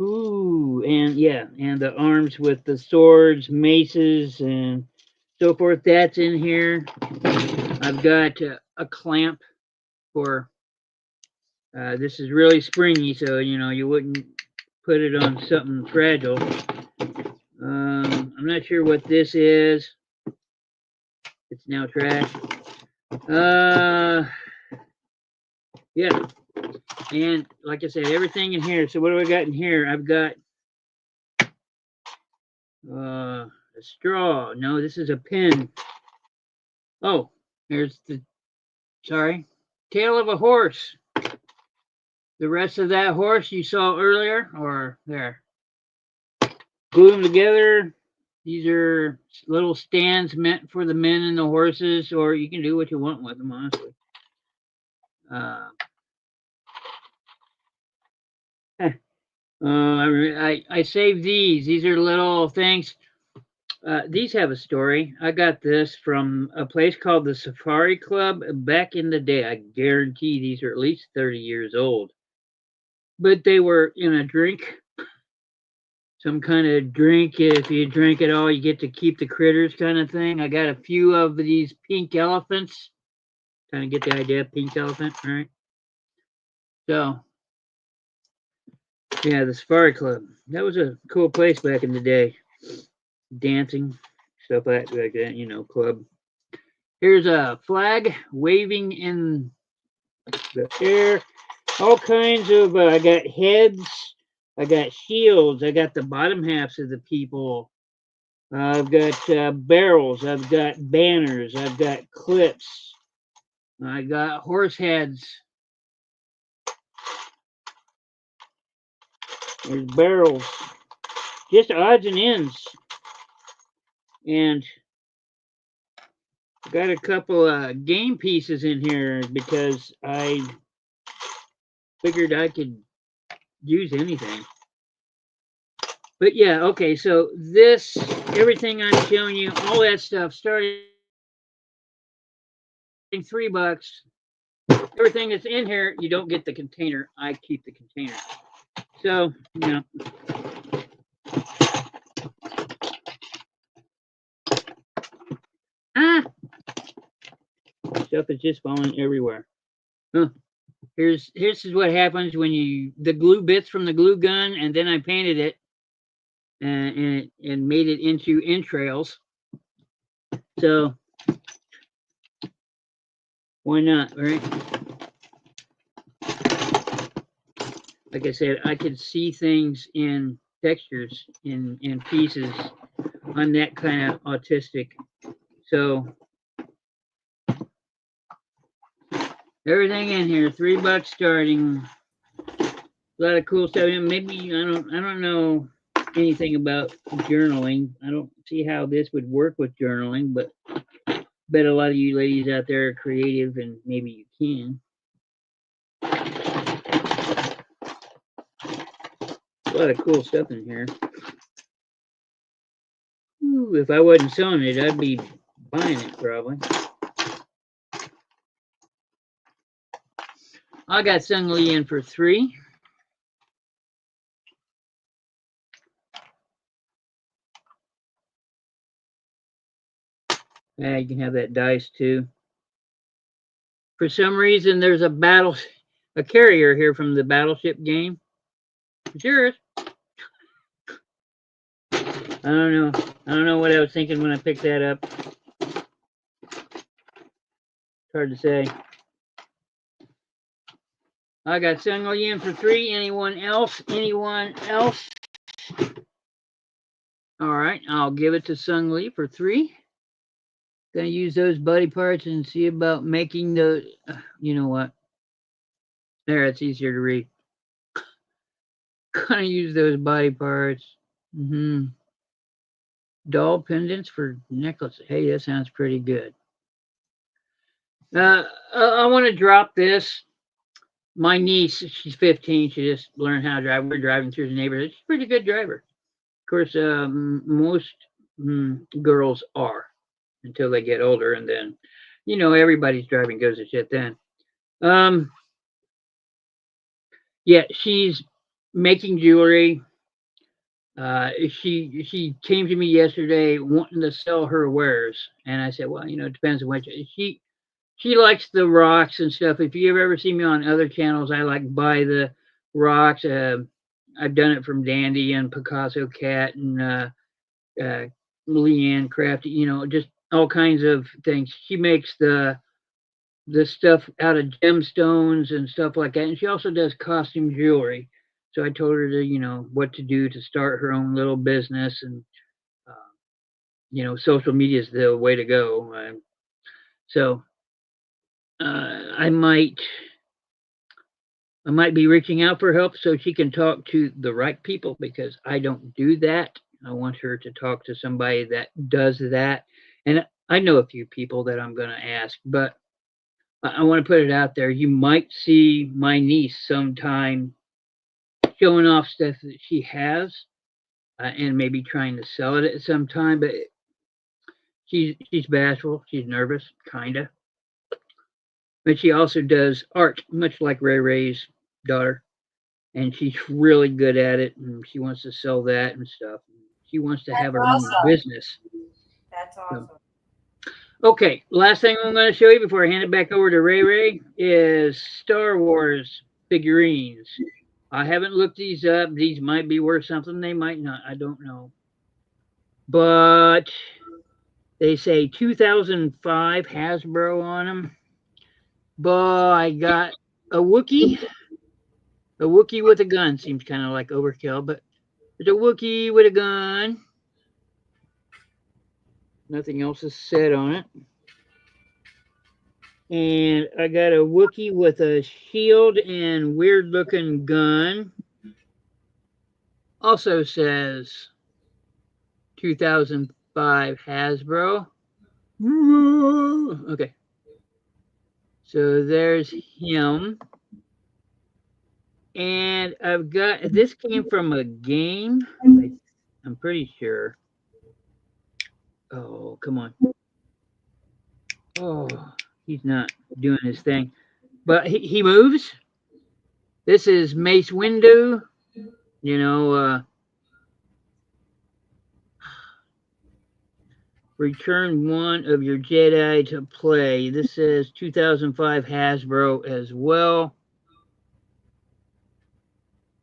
Ooh, and yeah, and the arms with the swords, maces, and so forth. That's in here. I've got a clamp for. This is really springy, so you wouldn't put it on something fragile. I'm not sure what this is. It's now trash. Yeah. And like I said, everything in here. So what do I got in here? I've got a straw. No, this is a pin. Oh, there's sorry, tail of a horse. The rest of that horse you saw earlier, or there. Glue them together. These are little stands meant for the men and the horses, or you can do what you want with them, honestly. I saved these. These are little things. These have a story. I got this from a place called the Safari Club back in the day. I guarantee these are at least 30 years old. But they were in a drink, some kind of drink. If you drink it all, you get to keep the critters kind of thing. I got a few of these pink elephants. Kind of get the idea, pink elephant, right? So, yeah, the Safari Club. That was a cool place back in the day. Dancing, stuff like that, club. Here's a flag waving in the air. All kinds of, I got heads, I got shields, I got the bottom halves of the people. I've got barrels, I've got banners, I've got clips, I got horse heads. There's barrels, just odds and ends. And Got a couple game pieces in here because I figured I could use anything. But yeah, okay, so this, everything I'm showing you, all that stuff, starting $3. Everything that's in here, you don't get the container. I keep the container. So, ah, stuff is just falling everywhere. Huh. Here's what happens when the glue bits from the glue gun, and then I painted it and made it into entrails. So why not, right? Like I said, I could see things in textures in pieces. I'm that kind of autistic. So everything in here, $3 starting. A lot of cool stuff. Maybe I don't know anything about journaling. I don't see how this would work with journaling, but bet a lot of you ladies out there are creative and maybe you can. A lot of cool stuff in here. Ooh, if I wasn't selling it, I'd be buying it probably. I got Sung Lee in for $3. Yeah, you can have that dice too. For some reason, there's a carrier here from the Battleship game. It's yours. I don't know. I don't know what I was thinking when I picked that up. It's hard to say. I got Sung Lee in for $3. Anyone else? Anyone else? All right, I'll give it to Sung Lee for $3. Gonna use those body parts and see about making the. You know what? There, it's easier to read. Gonna use those body parts. Doll pendants for necklaces. Hey, that sounds pretty good. I want to drop this. My niece, she's 15. She just learned how to drive. We're driving through the neighborhood. She's a pretty good driver. Of course, most girls are until they get older, and then, everybody's driving goes to shit then. Yeah, she's making jewelry. She came to me yesterday wanting to sell her wares, and I said, well, it depends on what she likes the rocks and stuff. If you ever see me on other channels, I like buy the rocks. I've done it from Dandy and Picasso Cat and Leanne Crafty, just all kinds of things. She makes the stuff out of gemstones and stuff like that. And she also does costume jewelry. So I told her to, what to do to start her own little business. And, social media is the way to go. So I might be reaching out for help so she can talk to the right people because I don't do that. I want her to talk to somebody that does that. And I know a few people that I'm going to ask, but I want to put it out there. You might see my niece sometime showing off stuff that she has and maybe trying to sell it at some time, but she's bashful. She's nervous, kind of. But she also does art, much like Ray Ray's daughter. And she's really good at it, and she wants to sell that and stuff. She wants to have her own business. That's awesome. Okay, last thing I'm going to show you before I hand it back over to Ray Ray is Star Wars figurines. I haven't looked these up. These might be worth something. They might not. I don't know. But they say 2005 Hasbro on them. But I got a Wookiee. A Wookiee with a gun seems kind of like overkill, but it's a Wookiee with a gun. Nothing else is said on it. And I got a Wookiee with a shield and weird looking gun. Also says 2005 Hasbro. Okay. So there's him. And I've got this came from a game. I'm pretty sure. Oh, come on. Oh, he's not doing his thing. But he moves. This is Mace Windu. You know, return one of your Jedi to play. This says 2005 Hasbro as well.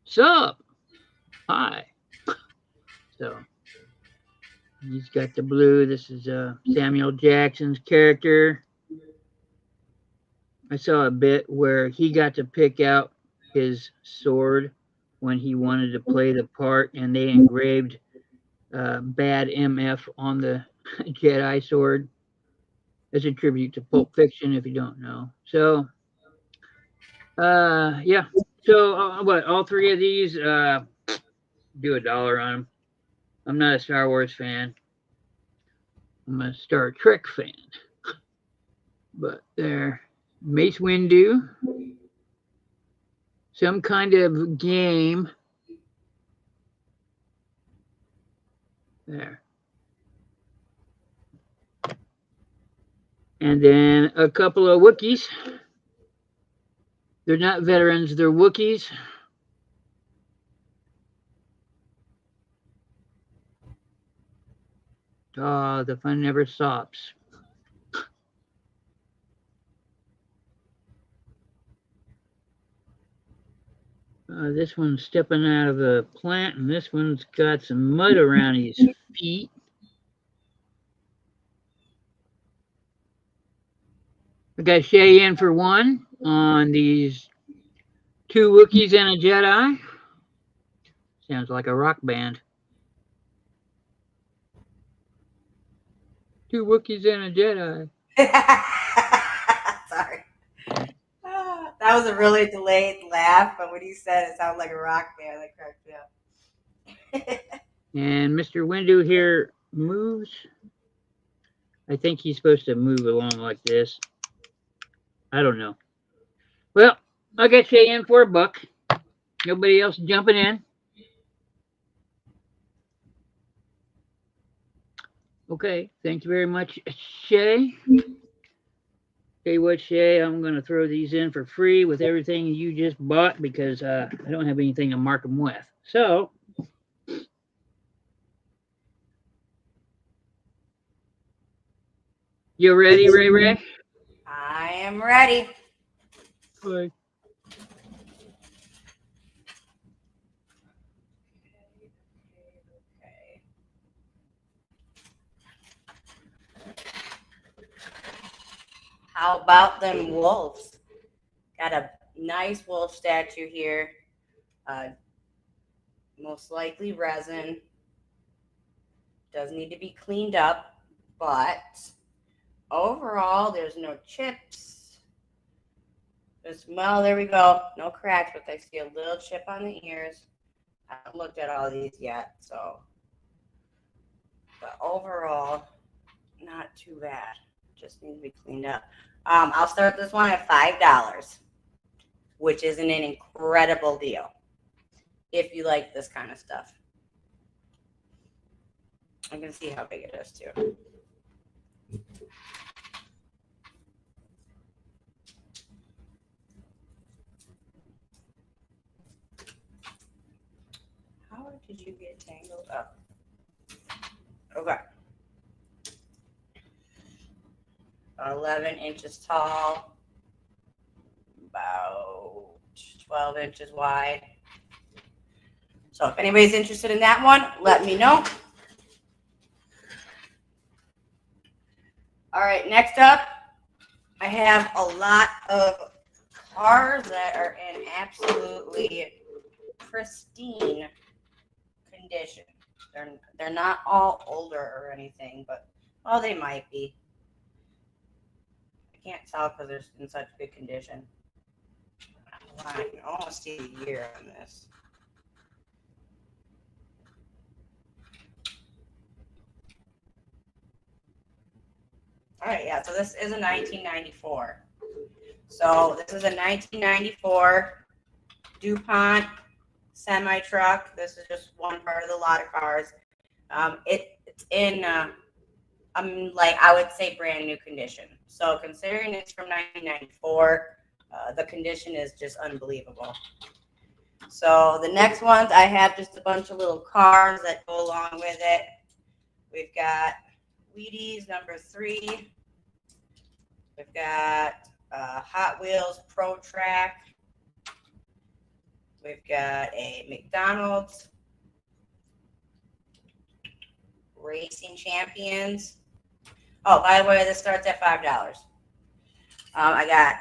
Sup? Hi. So he's got the blue. This is Samuel Jackson's character. I saw a bit where he got to pick out his sword when he wanted to play the part, and they engraved "Bad MF" on the Jedi sword as a tribute to Pulp Fiction, if you don't know. So, yeah. So, what? All three of these, do $1 on them. I'm not a Star Wars fan. I'm a Star Trek fan. But there, Mace Windu, some kind of game. There. And then a couple of Wookiees. They're not veterans, they're Wookiees. Oh, the fun never stops. This one's stepping out of a plant, and this one's got some mud around his feet. I got Shay in for one on these two Wookiees and a Jedi. Sounds like a rock band. Two Wookiees and a Jedi. Sorry. That was a really delayed laugh, but when you said it sounded like a rock band, that cracked me up. And Mr. Windu here moves. I think he's supposed to move along like this. I don't know. Well, I'll get you in for $1. Nobody else jumping in. Okay, thank you very much, Shay. Tell you what, Shay, I'm going to throw these in for free with everything you just bought because I don't have anything to mark them with. So, you ready, Ray Ray? I am ready. Bye. How about them wolves? Got a nice wolf statue here. Most likely resin. Does need to be cleaned up, but overall, there's no chips. Well, there we go. No cracks, but I see a little chip on the ears. I haven't looked at all these yet, so. But overall, not too bad. Just needs to be cleaned up. I'll start this one at $5, which is an incredible deal if you like this kind of stuff. I'm going to see how big it is, too. How did you get tangled up? Okay. 11 inches tall, about 12 inches wide. So if anybody's interested in that one, let me know. All right, next up, I have a lot of cars that are in absolutely pristine condition. They're not all older or anything, but well, they might be. I can't tell because they're in such good condition. I can almost see the year on this. right, yeah. So this is a 1994. So this is a 1994 DuPont semi-truck. This is just one part of the lot of cars. It's in, like, I would say brand new condition. So considering it's from 1994, the condition is just unbelievable. So the next ones, I have just a bunch of little cars that go along with it. We've got Wheaties number 3. We've got Hot Wheels Pro Track. We've got a McDonald's Racing Champions. Oh, by the way, this starts at $5. I got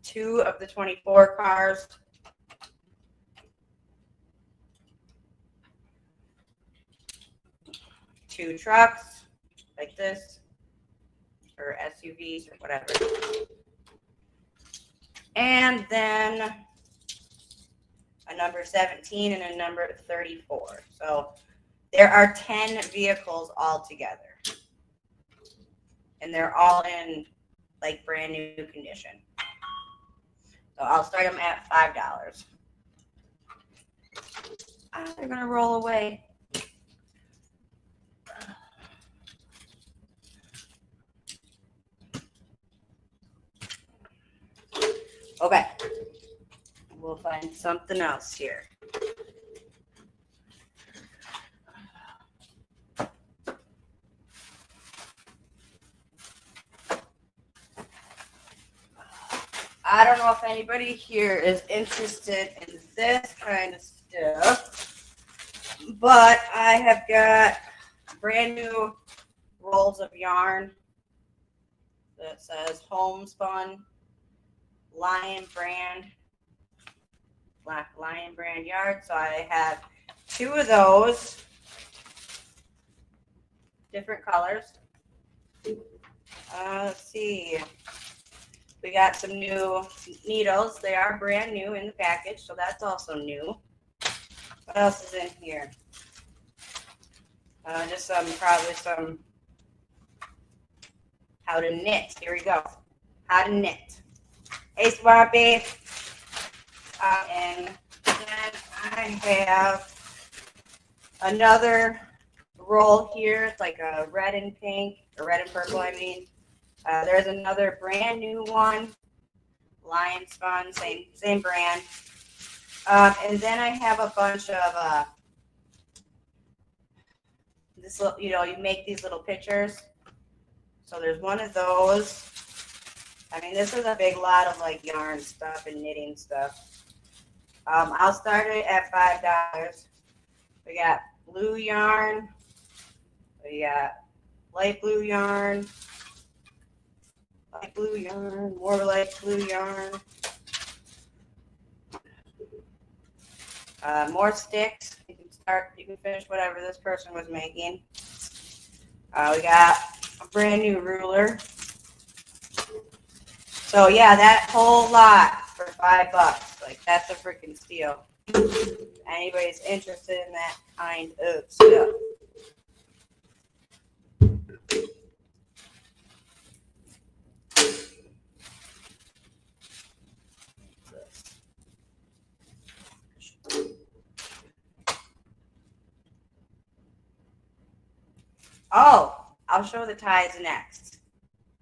2 of the 24 cars. Two trucks like this, or SUVs or whatever. And then a number 17 and a number 34. So there are 10 vehicles all together. And they're all in like brand new condition. So I'll start them at $5. They're gonna roll away. Okay, we'll find something else here. I don't know if anybody here is interested in this kind of stuff, but I have got brand new rolls of yarn that says homespun Lion brand yarn. So I have 2 of those, different colors. Let's see. We got some new needles. They are brand new in the package, so that's also new. What else is in here? Just probably some how to knit. Here we go. How to knit. Hey, Swampy. And then I have another roll here. It's like a red and pink, or red and purple, I mean. There's another brand new one, Lion Spun, same brand. And then I have a bunch of this little, you make these little pictures. So there's one of those. I mean, this is a big lot of like yarn stuff and knitting stuff. I'll start it at $5. We got blue yarn. We got light blue yarn. Light blue yarn, more light blue yarn. More sticks. You can finish whatever this person was making. We got a brand new ruler. So yeah, that whole lot for $5. Like, that's a freaking steal. If anybody's interested in that kind of stuff. Oh, I'll show the ties next.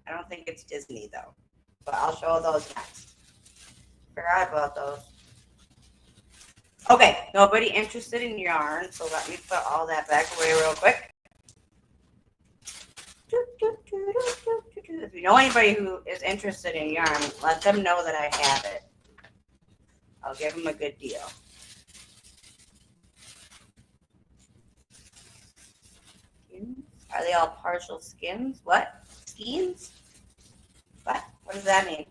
I don't think it's Disney though, but I'll show those next. Forgot about those. Okay, nobody interested in yarn, so let me put all that back away real quick. If you know anybody who is interested in yarn, let them know that I have it. I'll give them a good deal. Are they all partial skins? What? Skeins? What? What does that mean?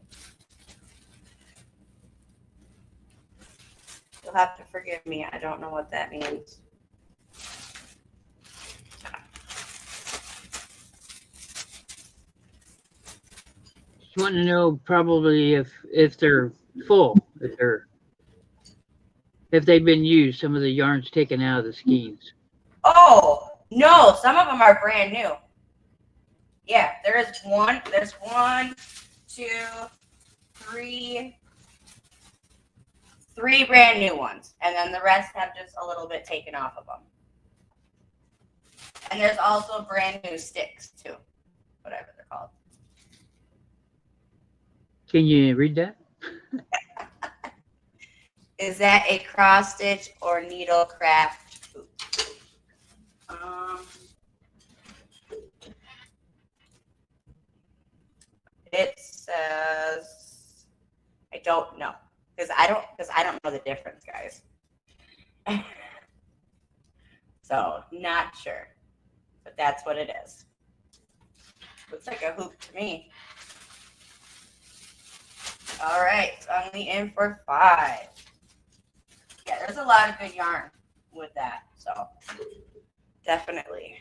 You'll have to forgive me. I don't know what that means. Just want to know probably if they're full, if they've been used, some of the yarns taken out of the skeins. Oh, no, some of them are brand new. Yeah, there's one, two, three brand new ones. And then the rest have just a little bit taken off of them. And there's also brand new sticks too, whatever they're called. Can you read that? Is that a cross stitch or needle craft hoop? It says I don't know because I don't know the difference, guys. So not sure, but that's what it is. Looks like a hoop to me. All right, so only in for 5. Yeah, there's a lot of good yarn with that, so definitely.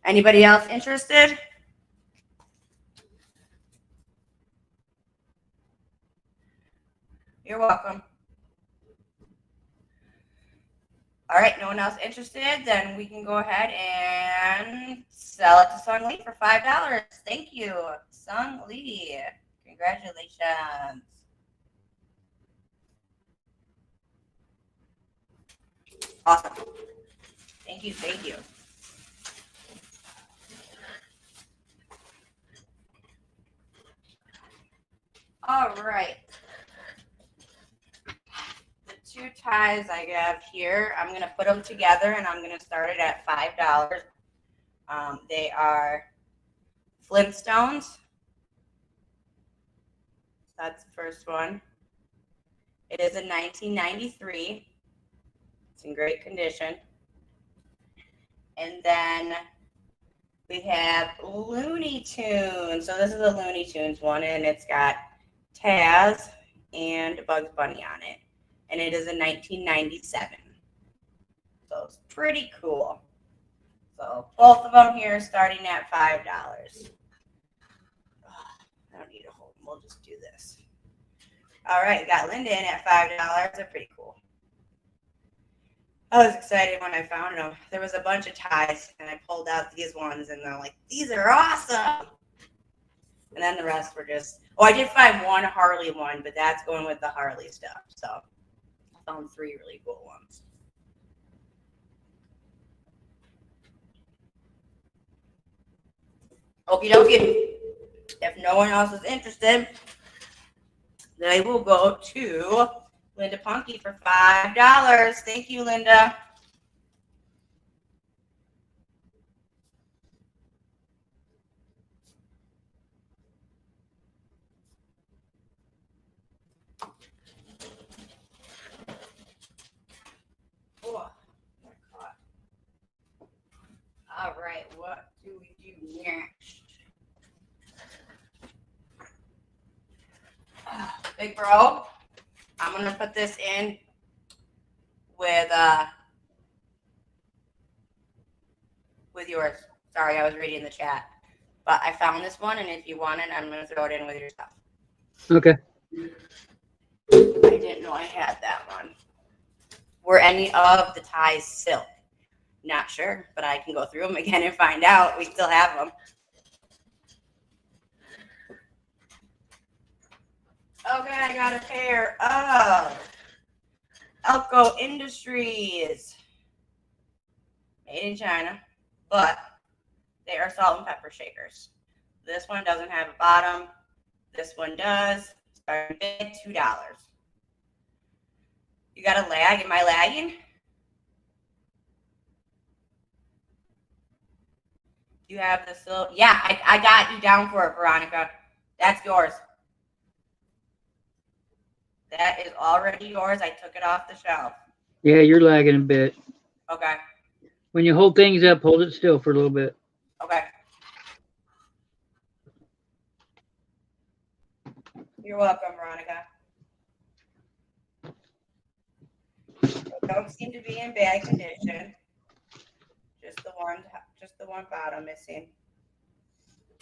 Anybody else interested? You're welcome. All right, no one else interested? Then we can go ahead and sell it to Sung Lee for $5. Thank you, Sung Lee. Congratulations. Awesome. Thank you, thank you. All right. The 2 ties I have here, I'm going to put them together and I'm going to start it at $5. They are Flintstones. That's the first one. It is a 1993. It's in great condition. And then we have Looney Tunes. So this is a Looney Tunes one, and it's got Taz and Bugs Bunny on it. And it is a 1997. So it's pretty cool. So both of them here starting at $5. I don't need to hold them. We'll just do this. All right, got Linda in at $5. They're pretty cool. I was excited when I found them. There was a bunch of ties, and I pulled out these ones, and I'm like, these are awesome. And then the rest were just, I did find one Harley one, but that's going with the Harley stuff. So I found 3 really cool ones. Okie dokie. If no one else is interested, they will go to Linda Punky for $5. Thank you, Linda. Oh, all right, what do we do next? Big bro, I'm gonna put this in with yours. Sorry, I was reading the chat, but I found this one, and if you want it, I'm gonna throw it in with your stuff. Okay. I didn't know I had that one. Were any of the ties silk? Not sure, but I can go through them again and find out. We still have them. Okay, I got a pair of Elko Industries. Made in China, but they are salt and pepper shakers. This one doesn't have a bottom. This one does. Starting at $2. You got a lag? Am I lagging? You have the silk. Yeah, I got you down for it, Veronica. That's yours. That is already yours. I took it off the shelf. Yeah, you're lagging a bit. Okay. When you hold things up, hold it still for a little bit. Okay. You're welcome, Veronica. They don't seem to be in bad condition. Just the one bottom missing.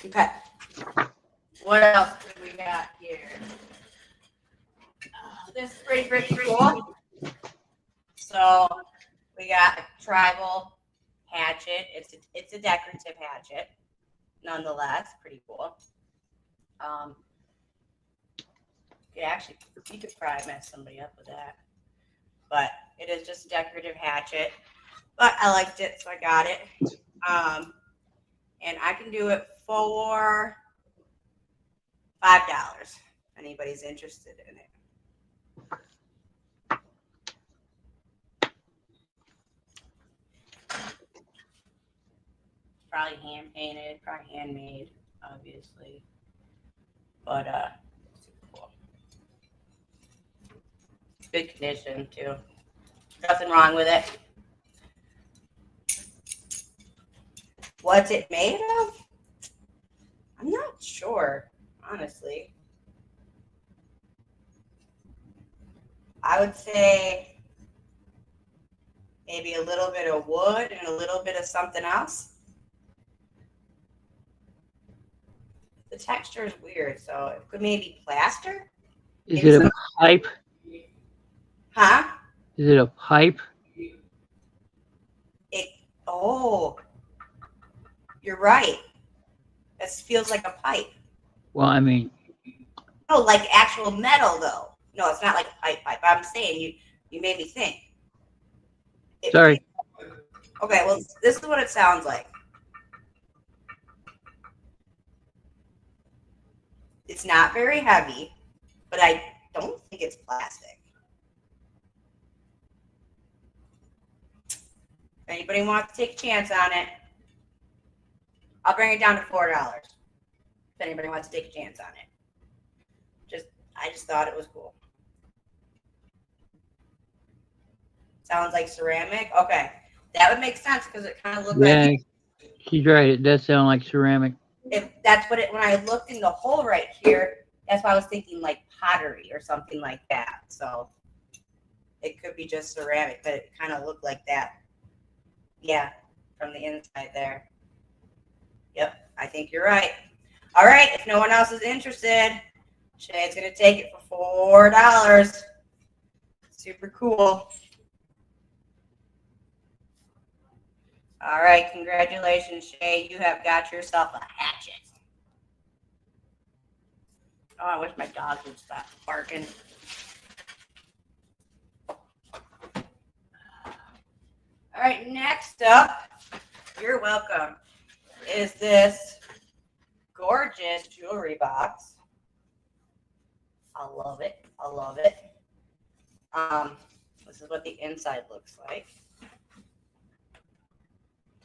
Okay. What else do we got here? This is pretty cool. So we got a tribal hatchet. It's a decorative hatchet. nonetheless, pretty cool. Actually, you could probably mess somebody up with that. But it is just a decorative hatchet. But I liked it, so I got it. And I can do it for $5. If anybody's interested in it. Probably hand painted, probably handmade, obviously. But super cool. Good condition too. Nothing wrong with it. What's it made of? I'm not sure, honestly. I would say maybe a little bit of wood and a little bit of something else. The texture is weird, so it could maybe plaster. Is it a pipe? Huh? Is it a pipe? Oh, you're right. This feels like a pipe. Well, I mean, No, like actual metal though. No, it's not like a pipe. I'm saying you made me think. Sorry. Okay, well, this is what it sounds like. It's not very heavy, but I don't think it's plastic. If anybody wants to take a chance on it, I'll bring it down to $4. If anybody wants to take a chance on it. I just thought it was cool. Sounds like ceramic. Okay, that would make sense because it kind of looked like. She's right. It does sound like ceramic. If that's what it. When I looked in the hole right here, that's why I was thinking like pottery or something like that. So it could be just ceramic, but it kind of looked like that. Yeah, from the inside there. Yep, I think you're right. All right, if no one else is interested, Shay's gonna take it for $4. Super cool. All right, congratulations, Shay. You have got yourself a hatchet. Oh, I wish my dog would stop barking. All right, next up, you're welcome, is this gorgeous jewelry box. I love it. I love it. This is what the inside looks like.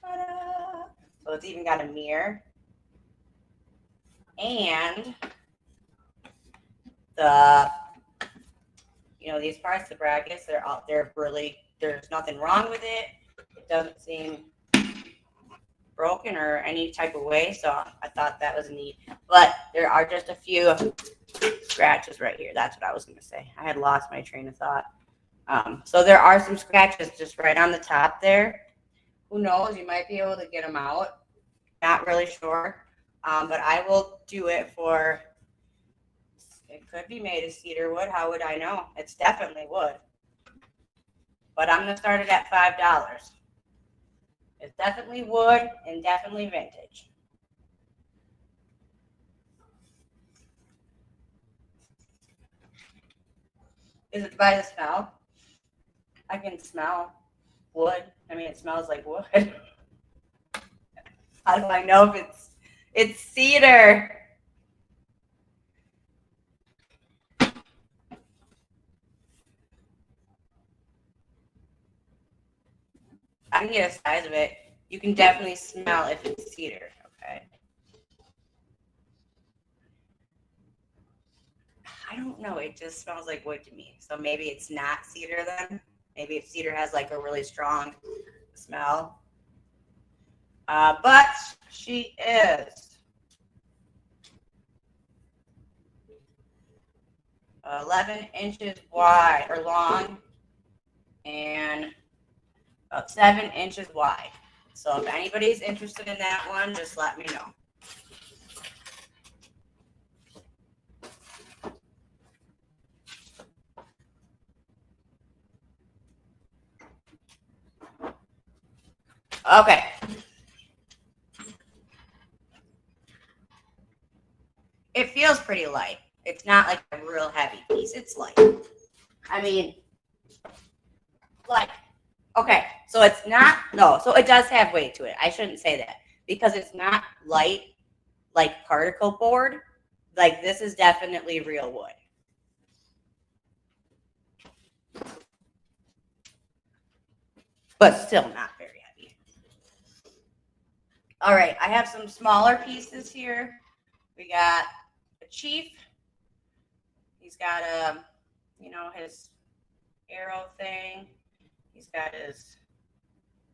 Ta-da! So it's even got a mirror. And these parts, the brackets, they're really, there's nothing wrong with it. It doesn't seem broken or any type of way, so I thought that was neat. But there are just a few scratches right here. That's what I was going to say. I had lost my train of thought. So there are some scratches just right on the top there. Who knows? You might be able to get them out. Not really sure. But I will do it for, it could be made of cedar wood. How would I know? It's definitely wood. But I'm going to start it at $5. It's definitely wood and definitely vintage. Is it by the smell? I can smell wood. I mean, it smells like wood. How do I know if it's cedar? I can get a size of it. You can definitely smell if it's cedar, okay? I don't know. It just smells like wood to me. So maybe it's not cedar then. Maybe if cedar has like a really strong smell. But she is 11 inches wide or long and about 7 inches wide. So if anybody's interested in that one, just let me know. Okay. pretty light. It's not like a real heavy piece. It's light. I mean, like, okay, so it's not, no, so it does have weight to it. I shouldn't say that because it's not light like particle board. Like, this is definitely real wood. But still not very heavy. All right, I have some smaller pieces here. We got a chief. He's got his arrow thing. He's got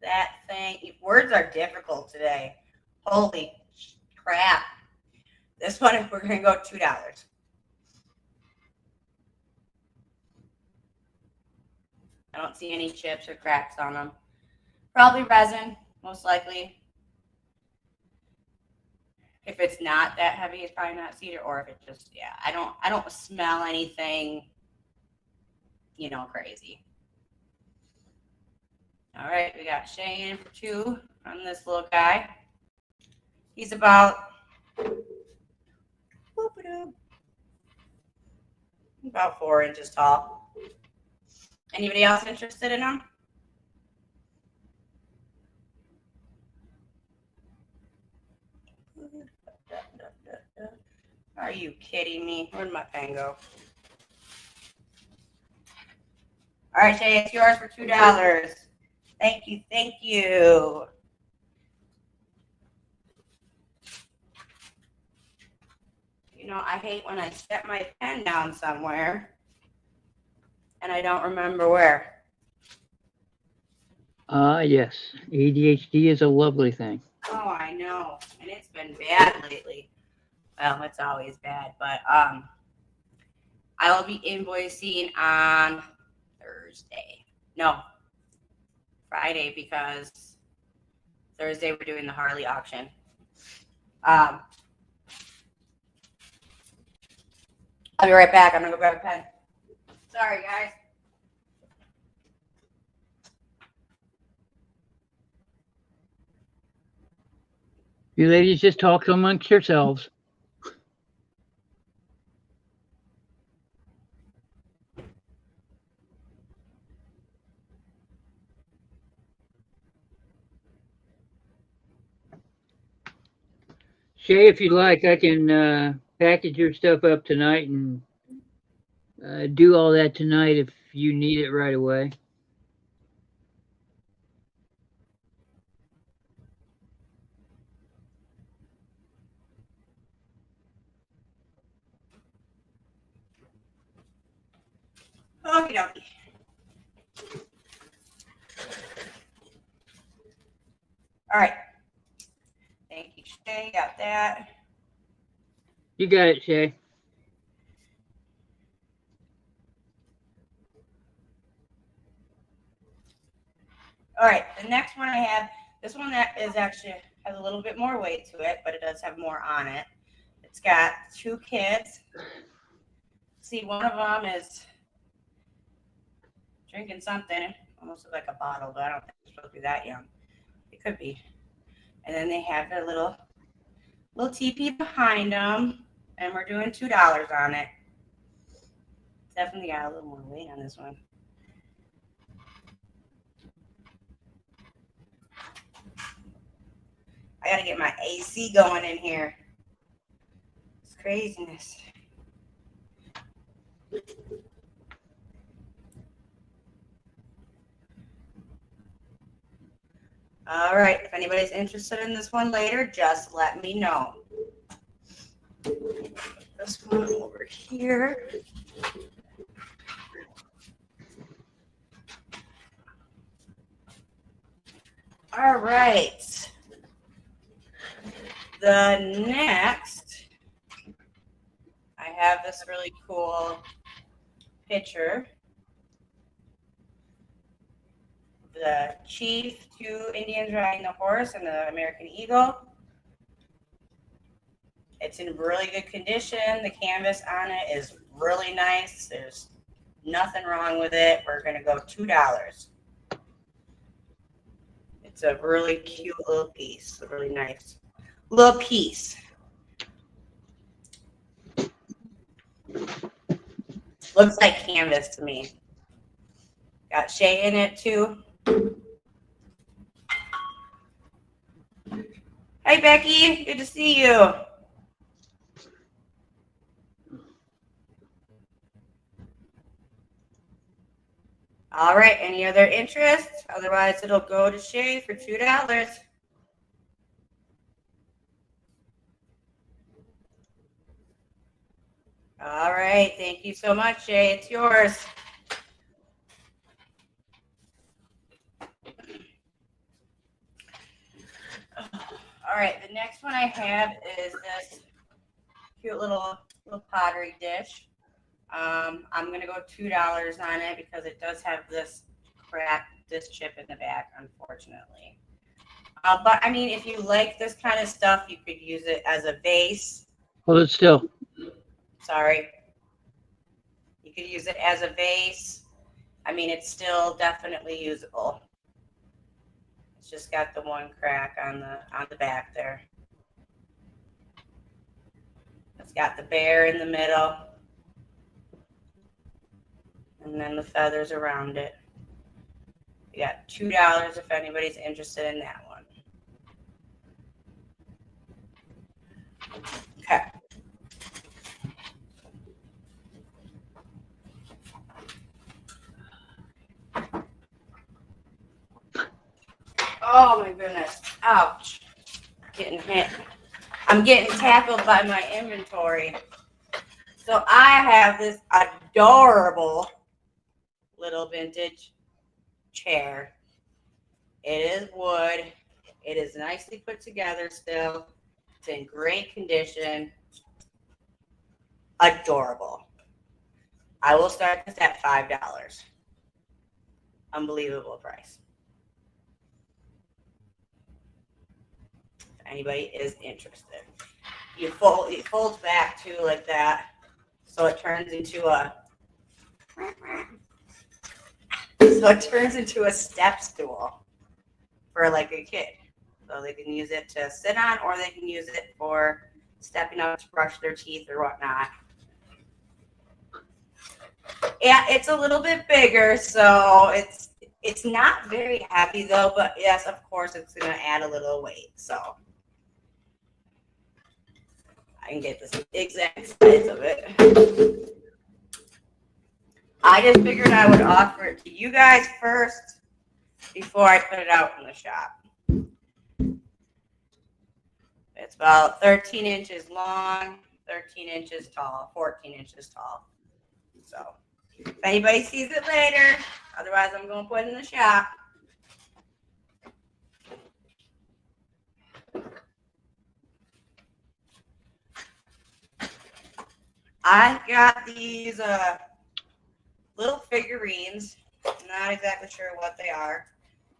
that thing. Words are difficult today. Holy crap. This one, we're going to go $2. I don't see any chips or cracks on them. Probably resin, most likely. If it's not that heavy, it's probably not cedar, or if it just, yeah, I don't smell anything, crazy. All right, we got Shay in for 2 on this little guy. He's about 4 inches tall. Anybody else interested in him? Are you kidding me? Where'd my pen go? All right, Shay, it's yours for $2. Thank you, thank you. I hate when I set my pen down somewhere and I don't remember where. Yes. ADHD is a lovely thing. Oh, I know. And it's been bad lately. Well, it's always bad, but I will be invoicing on Thursday. No, Friday, because Thursday we're doing the Harley auction. I'll be right back. I'm gonna go grab a pen. Sorry, guys. You ladies just talk amongst yourselves. Shay, if you like, I can package your stuff up tonight and do all that tonight if you need it right away. Okie dokie. All right. Thank you, Shay. Got that. You got it, Shay. All right. The next one I have, this one that is actually has a little bit more weight to it, but it does have more on it. It's got 2 kids. See, one of them is drinking something. Almost like a bottle, but I don't think it's supposed to be that young. It could be. And then they have their little teepee behind them, and we're doing $2 on it. Definitely got a little more weight on this one. I gotta get my AC going in here. It's craziness. All right, if anybody's interested in this one later, just let me know. Put this one over here. All right. The next, I have this really cool picture. The chief, 2 Indians riding the horse, and the American eagle. It's in really good condition. The canvas on it is really nice. There's nothing wrong with it. We're going to go $2. It's a really cute little piece, a really nice little piece. Looks like canvas to me. Got shea in it too. Hey, Becky. Good to see you. All right. Any other interest? Otherwise, it'll go to Shay for $2. All right. Thank you so much, Shay. It's yours. All right. The next one I have is this cute little pottery dish. I'm going to go $2 on it because it does have this chip in the back, unfortunately. But I mean, if you like this kind of stuff, you could use it as a vase. Hold it still. Sorry. You could use it as a vase. I mean, it's still definitely usable. It's just got the one crack on the back there. It's got the bear in the middle. And then the feathers around it. You got $2 if anybody's interested in that one. Okay. Oh my goodness. Ouch. Getting hit. I'm getting tackled by my inventory. So I have this adorable little vintage chair. It is wood. It is nicely put together still. It's in great condition. Adorable. I will start this at $5. Unbelievable price. If anybody is interested. It folds back too like that. So it turns into a step stool for like a kid. So they can use it to sit on, or they can use it for stepping up to brush their teeth or whatnot. Yeah, it's a little bit bigger, so it's not very heavy though, but yes, of course it's gonna add a little weight. So I can get this exact size of it. I just figured I would offer it to you guys first before I put it out in the shop. It's about 13 inches long, 13 inches tall, 14 inches tall. So if anybody sees it later, otherwise I'm going to put it in the shop. I got these little figurines. I'm not exactly sure what they are,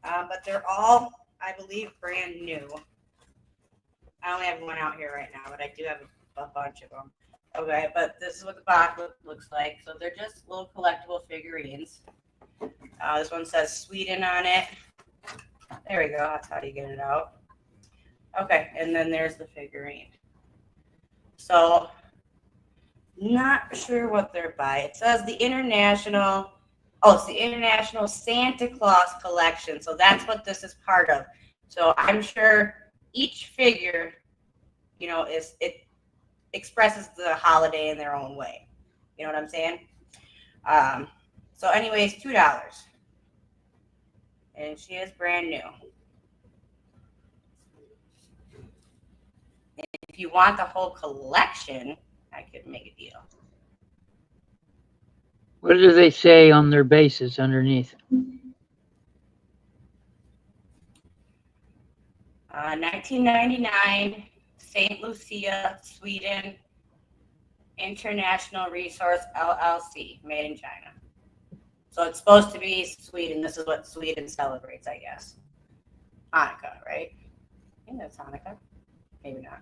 but they're all, I believe, brand new. I only have one out here right now, but I do have a bunch of them. Okay, but this is what the box looks like. So they're just little collectible figurines. This one says Sweden on it. There we go. That's how you get it out. Okay, and then there's the figurine. So, not sure what they're by. It says the International Santa Claus collection. So that's what this is part of. So I'm sure each figure, it expresses the holiday in their own way. You know what I'm saying? So anyways, $2. And she is brand new. And if you want the whole collection, I could make a deal. What do they say on their bases underneath? 1999, St. Lucia, Sweden, International Resource LLC, made in China. So it's supposed to be Sweden. This is what Sweden celebrates, I guess. Hanukkah, right? I think that's Hanukkah. Maybe not.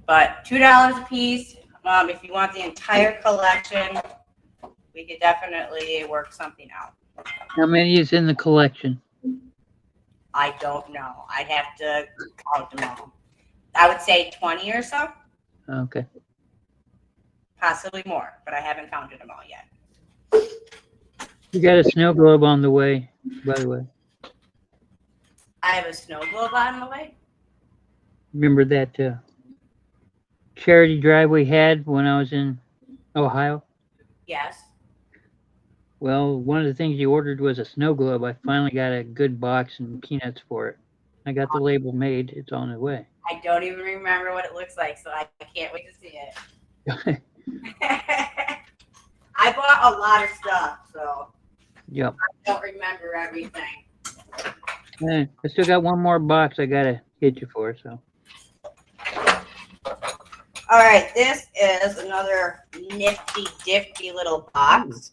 But $2 a piece. If you want the entire collection, we could definitely work something out. How many is in the collection? I don't know. I'd have to count them all. I would say 20 or so. Okay. possibly more, but I haven't counted them all yet. You got a snow globe on the way, by the way. I have a snow globe on the way. Remember that charity drive we had when I was in Ohio? Yes. Well, one of the things you ordered was a snow globe. I finally got a good box and peanuts for it. I got the label made. It's on the way. I don't even remember what it looks like, so I can't wait to see it. I bought a lot of stuff, so Yep. I don't remember everything. I still got one more box I gotta get you for. So. All right, this is another nifty, difty little box.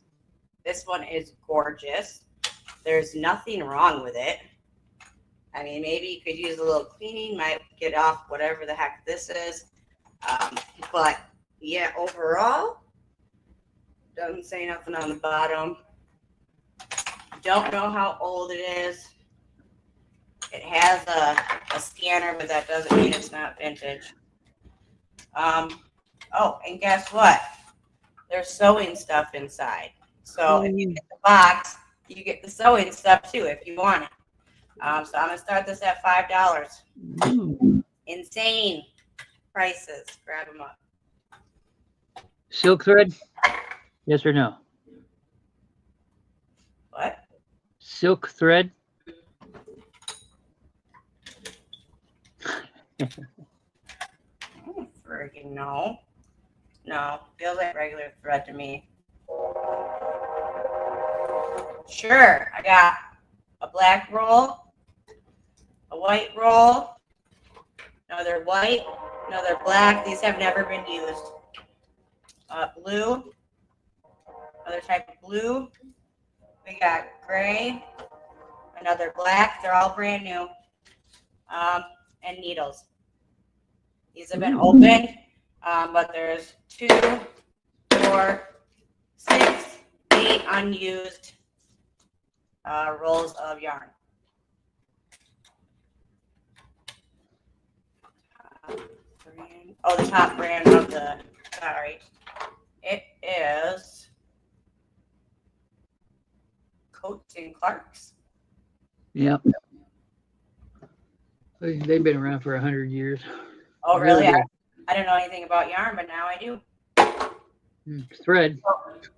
This one is gorgeous. There's nothing wrong with it. I mean, maybe you could use a little cleaning, might get off whatever the heck this is. But yeah, overall, doesn't say nothing on the bottom. Don't know how old it is. It has a scanner, but that doesn't mean it's not vintage. Oh, and guess what? There's sewing stuff inside. So if you get the box, you get the sewing stuff too if you want it. So I'm gonna start this at $5. Insane prices. Grab them up. Silk thread? Yes or no? What? Silk thread? Freaking no. No, feels like regular thread to me. Sure, I got a black roll, a white roll, another white, another black. These have never been used. Blue, another type of blue. We got gray, another black. They're all brand new. And needles. These have been opened, but there's 2, 4, 6, 8 unused rolls of yarn. The top brand of the, sorry. It is Coates and Clark's. Yep. They've been around for 100 years. Oh, really? I don't know anything about yarn, but now I do. Thread.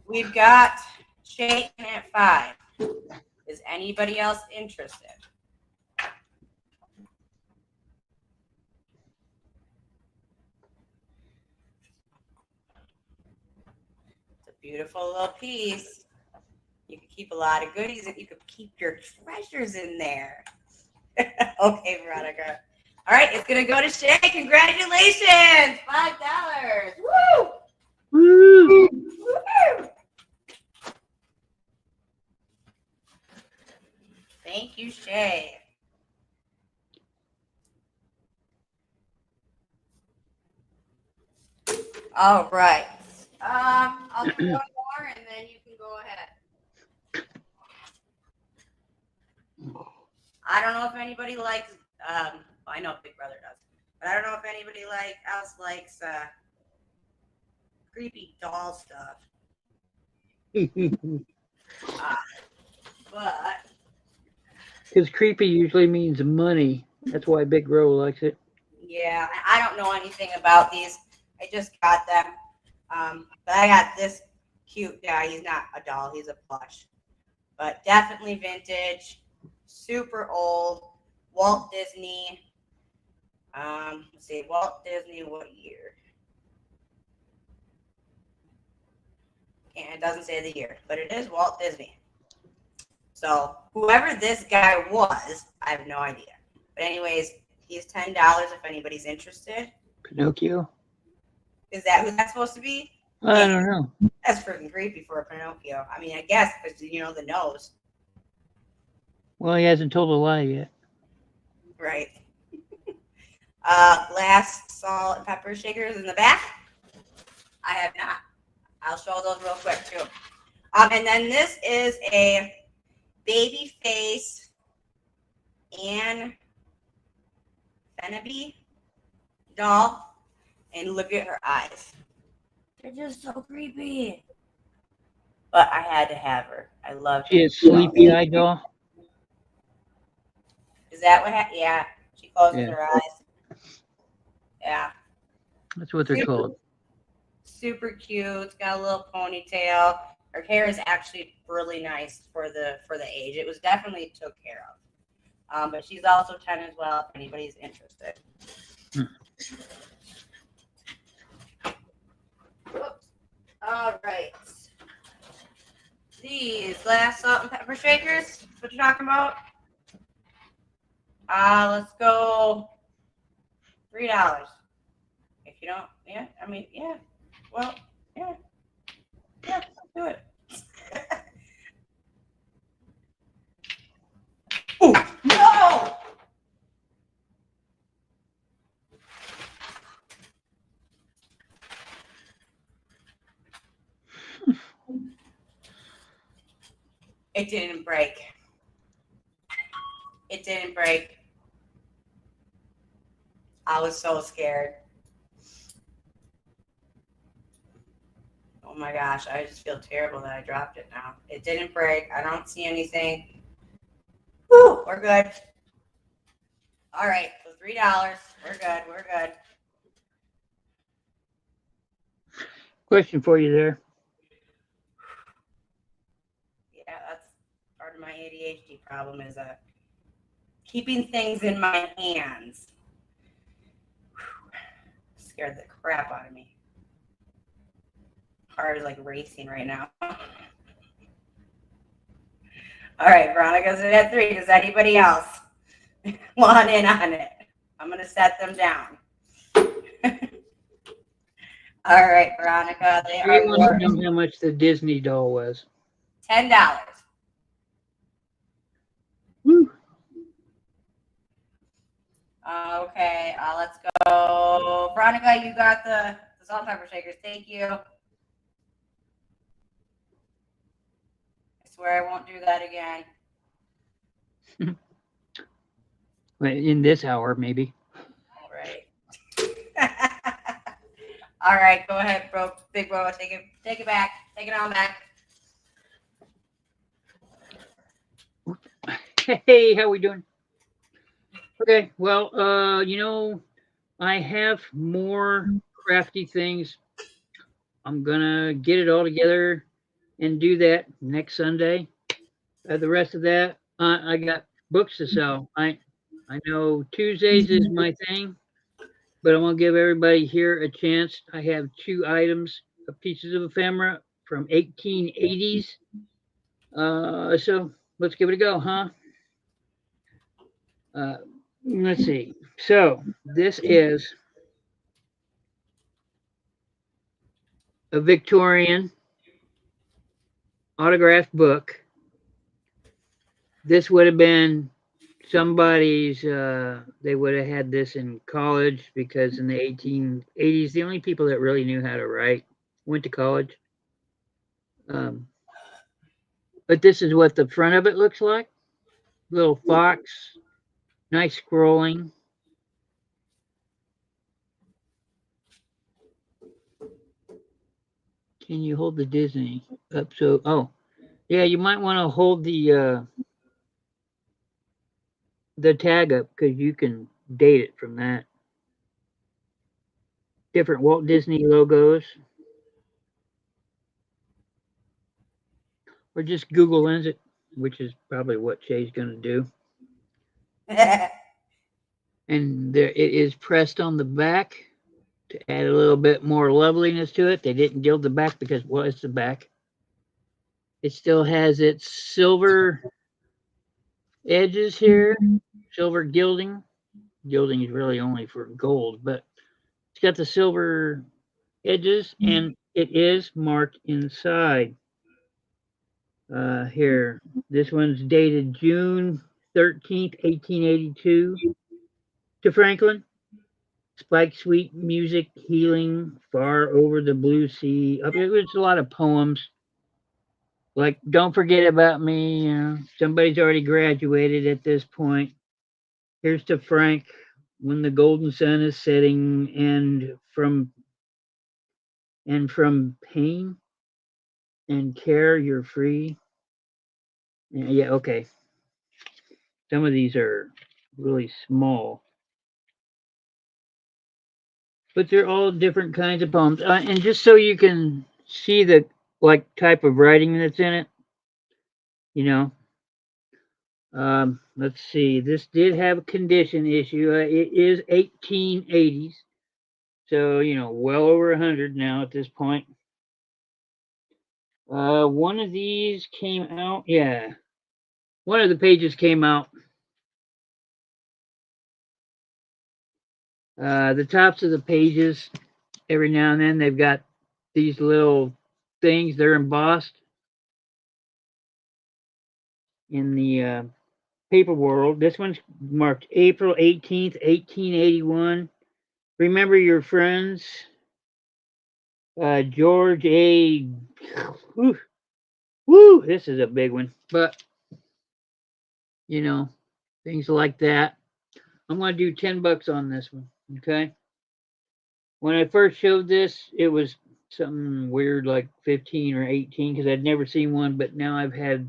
We've got Shaken at 5. Is anybody else interested? It's a beautiful little piece. You can keep a lot of goodies and you can keep your treasures in there. Okay, Veronica. All right, it's going to go to Shay. Congratulations. $5. Woo! Woo! Woo! Thank you, Shay. All right. I'll do one more and then you can go ahead. I don't know if anybody likes, I know Big Brother does, but I don't know if anybody else likes creepy doll stuff. But Because creepy usually means money. That's why Big Bro likes it. yeah, I don't know anything about these. I just got them. But I got this cute guy. He's not a doll, he's a plush. But definitely vintage, super old. Walt Disney. Let's see, Walt Disney, what year? And it doesn't say the year, but it is Walt Disney. So whoever this guy was, I have no idea. But anyways, he's $10 if anybody's interested. Pinocchio? Is that who that's supposed to be? I don't know. That's freaking creepy for a Pinocchio. I mean, I guess because the nose. Well, he hasn't told a lie yet. Right. Glass salt and pepper shakers in the back. I have not. I'll show those real quick too. And then this is a baby face Anne Feneby doll, and look at her eyes. They're just so creepy. But I had to have her. I loved She her. is sleepy eyed doll. Is that what happened? Yeah. She closes Yeah, her eyes. Yeah. that's what they're Super, called. super cute. It's got a little ponytail. Her hair is actually really nice for the age. It was definitely took care of. But she's also 10 as well, if anybody's interested. Hmm. Whoops. All right. These last salt and pepper shakers. That's what you're talking about? Let's go $3. If you don't, yeah, I mean, yeah. Well, yeah, let's do it. Oh no! It didn't break. It didn't break. I was so scared. Oh my gosh, I just feel terrible that I dropped it now. It didn't break. I don't see anything. Whew, we're good. All right, so $3. We're good. We're good. Question for you there. Yeah, that's part of my ADHD problem is keeping things in my hands. Whew, scared the crap out of me. Heart is like racing right now. All right, Veronica's at 3. Does anybody else want in on it? I'm going to set them down. All right, Veronica, they are Everyone yours. knows how much the Disney doll was. $10. Woo. Okay, let's go. Veronica, you got the salt and pepper shakers. Thank you. I swear I won't do that again. In this hour, maybe. All right. All right, go ahead, bro. Big bro, take it back. Take it on back. Hey, how we doing? Okay, well, I have more crafty things. I'm gonna get it all together and do that next Sunday. The rest of that, I got books to sell. I know Tuesdays is my thing, but I'm gonna give everybody here a chance. I have 2 items of pieces of ephemera from 1880s. So let's give it a go, huh? Uh, let's see. So this is a Victorian autographed book. This would have been somebody's, they would have had this in college because in the 1880s, the only people that really knew how to write went to college. Um, but this is what the front of it looks like. Little fox, nice scrolling. Can you hold the Disney up? So, oh, yeah, you might want to hold the tag up because you can date it from that. Different Walt Disney logos, or just Google Lens it, which is probably what Shay's going to do. And there it is pressed on the back to add a little bit more loveliness to it. They didn't gild the back because, well, it's the back. It still has its silver edges here, silver gilding. Gilding is really only for gold, but it's got the silver edges and it is marked inside. Here, this one's dated June 13th, 1882 to Franklin. Spike Sweet music, healing, far over the blue sea. It was a lot of poems like "Don't Forget About Me." Somebody's already graduated at this point. Here's to Frank when the golden sun is setting, and from And from pain and care, you're free. Yeah, okay. Some of these are really small, but they're all different kinds of poems. And just so you can see the like type of writing that's in it, you know, let's see. This did have a condition issue. It is 1880s, so well over 100 now at this point. One of these came out. Yeah, one of the pages came out. The tops of the pages, every now and then, they've got these little things. They're embossed in the paper world. This one's marked April 18th, 1881. Remember your friends, George A. Whew, woo, this is a big one. But, you know, things like that. I'm going to do $10 on this one. Okay. When I first showed this, it was something weird like 15 or 18 because I'd never seen one, but now I've had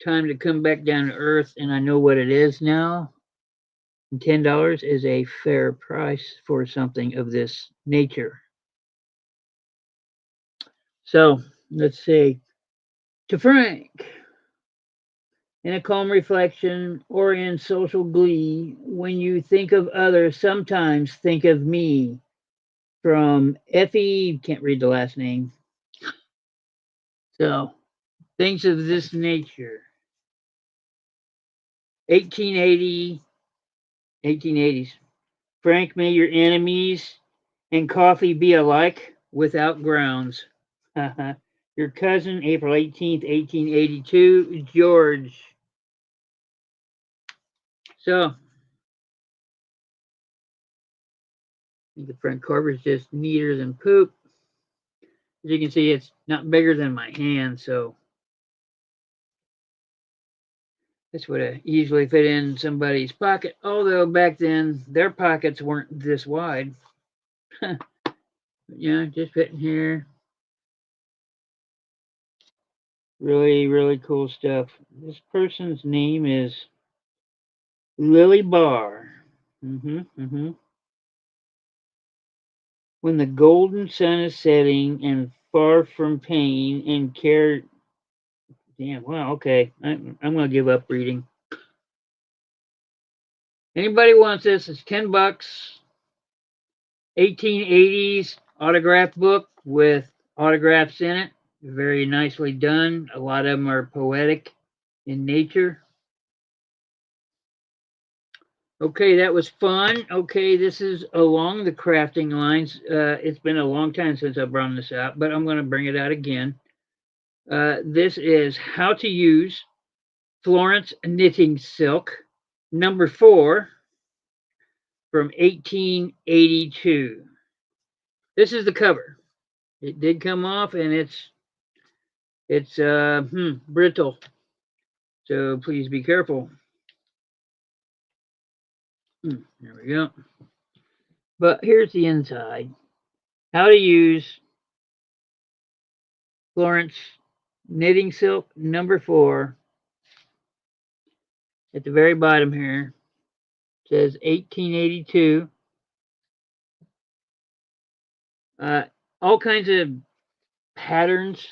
time to come back down to earth and I know what it is now. And $10 is a fair price for something of this nature. So let's see. To Frank, in a calm reflection or in social glee, when you think of others, sometimes think of me. From Effie, can't read the last name. So things of this nature. 1880, 1880s. Frank, may your enemies and coffee be alike without grounds. Your cousin, April 18th, 1882, George. So, I think the front cover is just neater than poop. As you can see, it's not bigger than my hand, so this would have easily fit in somebody's pocket. Although back then, their pockets weren't this wide. Yeah, just fitting here. Really, really cool stuff. This person's name is Lily Barr. When the golden sun is setting and far from pain and care. Damn, well, okay. I'm going to give up reading. Anybody wants this? It's $10. 1880s autograph book with autographs in it. Very nicely done. A lot of them are poetic in nature. Okay, that was fun. Okay, this is along the crafting lines. It's been a long time since I brought this out, but I'm going to bring it out again. This is How to Use Florence Knitting Silk, number 4 from 1882. This is the cover. It did come off, and it's brittle, so please be careful. There we go. But here's the inside. How to use Florence Knitting Silk, number 4. At the very bottom here, it says 1882. All kinds of patterns,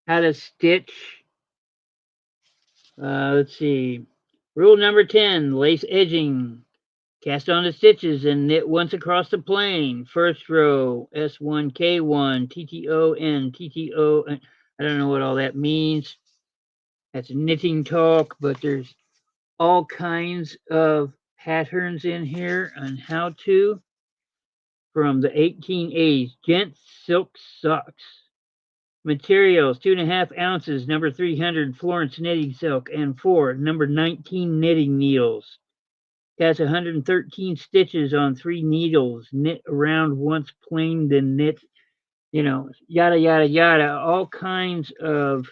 how to stitch. Let's see. Rule number 10, lace edging. Cast on the stitches and knit once across the plane. First row, S1, K1, TTON, TTO. I don't know what all that means. That's knitting talk, but there's all kinds of patterns in here on how to. From the 1880s, Gent Silk Socks. Materials, 2.5 ounces, number 300 Florence knitting silk, and 4, number 19 knitting needles. Has 113 stitches on 3 needles. Knit around once plain, then knit, yada, yada, yada. All kinds of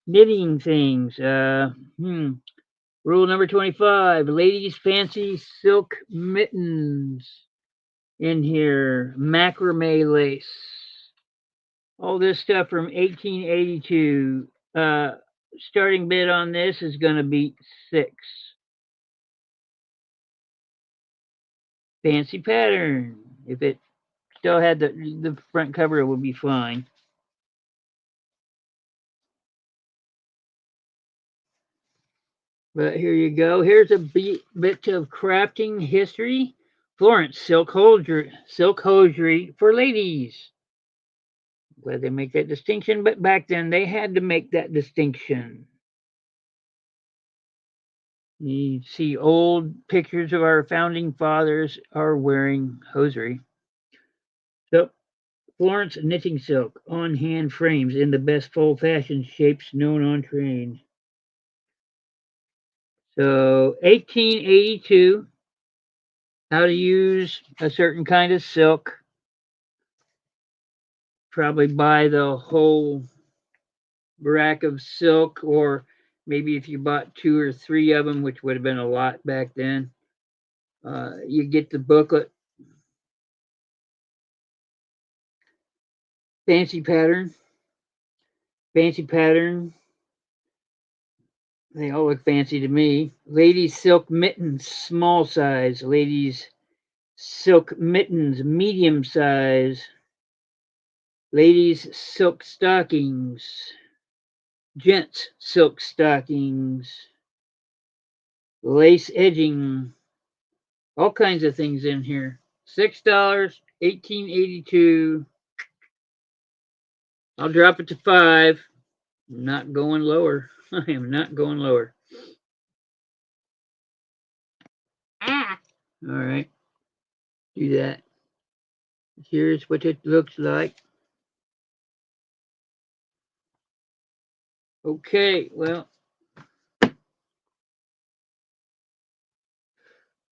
knitting things. Rule number 25, ladies' fancy silk mittens in here. Macrame lace. All this stuff from 1882. Starting bid on this is going to be 6. Fancy pattern. If it still had the front cover, it would be fine. But here you go. Here's a bit of crafting history. Florence silk hosiery for ladies. Glad they make that distinction, but back then they had to make that distinction. You see old pictures of our founding fathers are wearing hosiery. So, Florence knitting silk on hand frames in the best full fashion shapes known on trade. So, 1882, how to use a certain kind of silk. Probably buy the whole rack of silk, or maybe if you bought 2 or 3 of them, which would have been a lot back then, you get the booklet. Fancy pattern. Fancy pattern. They all look fancy to me. Ladies silk mittens, small size. Ladies silk mittens, medium size. Ladies silk stockings. Gents silk stockings. Lace edging. All kinds of things in here. $6, 1882. I'll drop it to 5. I'm not going lower. I am not going lower. All right. Do that. Here's what it looks like. Okay, well,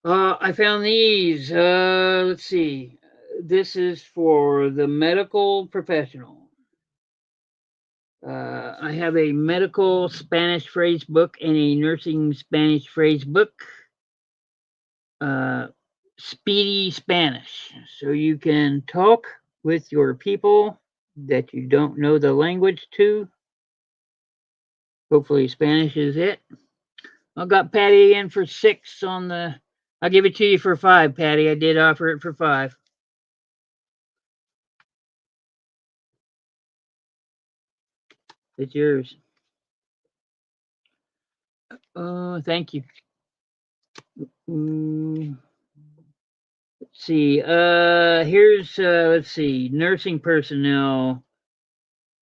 I found these. Let's see. This is for the medical professional. I have a medical Spanish phrase book and a nursing Spanish phrase book. Speedy Spanish. So you can talk with your people that you don't know the language to. Hopefully, Spanish is it. I got Patty in for 6 on the. I'll give it to you for 5, Patty. I did offer it for 5. It's yours. Thank you. Let's see. Here's let's see. Nursing personnel.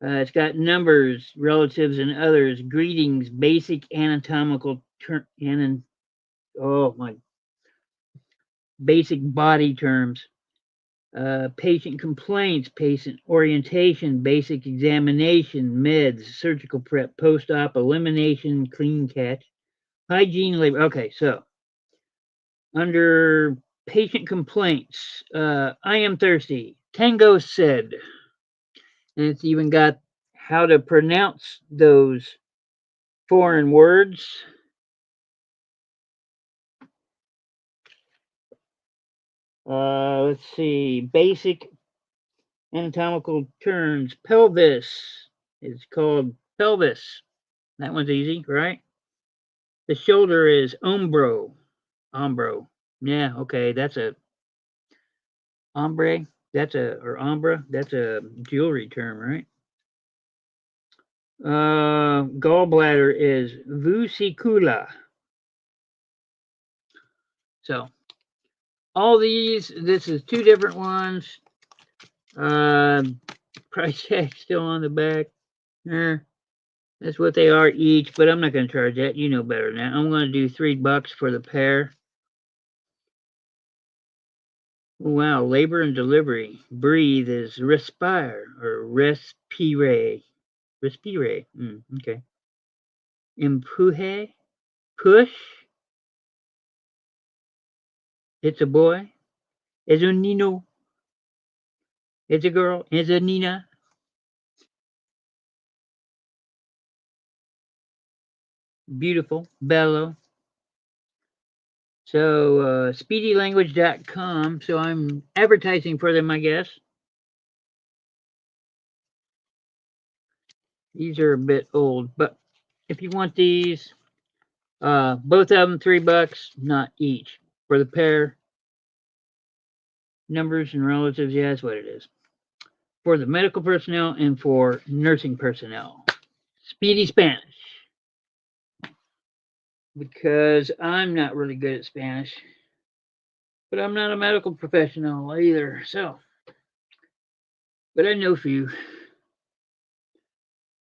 It's got numbers, relatives, and others. Greetings. Basic anatomical oh my. Basic body terms. Patient complaints, patient orientation, basic examination, meds, surgical prep, post-op, elimination, clean catch, hygiene, labor. Okay, so under patient complaints, I am thirsty. Tango said, and it's even got how to pronounce those foreign words. Let's see, basic anatomical terms. Pelvis is called pelvis. That one's easy, right? The shoulder is ombro. Ombro. Yeah, okay. That's a ombre. That's a or ombra. That's a jewelry term, right? Gallbladder is vesicula. So all these. This is 2 different ones. Price tag still on the back. That's what they are each, but I'm not going to charge that. You know better than that. I'm going to do $3 for the pair. Wow, labor and delivery. Breathe is respire or respire. Respire. Okay. Empuje. Push. It's a boy. It's a nino. It's a girl. It's a nina. Beautiful. Bello. So, speedylanguage.com. So I'm advertising for them, I guess. These are a bit old, but if you want these, both of them $3, not each. For the pair, numbers and relatives, yeah, that's what it is. For the medical personnel and for nursing personnel. Speedy Spanish. Because I'm not really good at Spanish. But I'm not a medical professional either, so. But I know a few.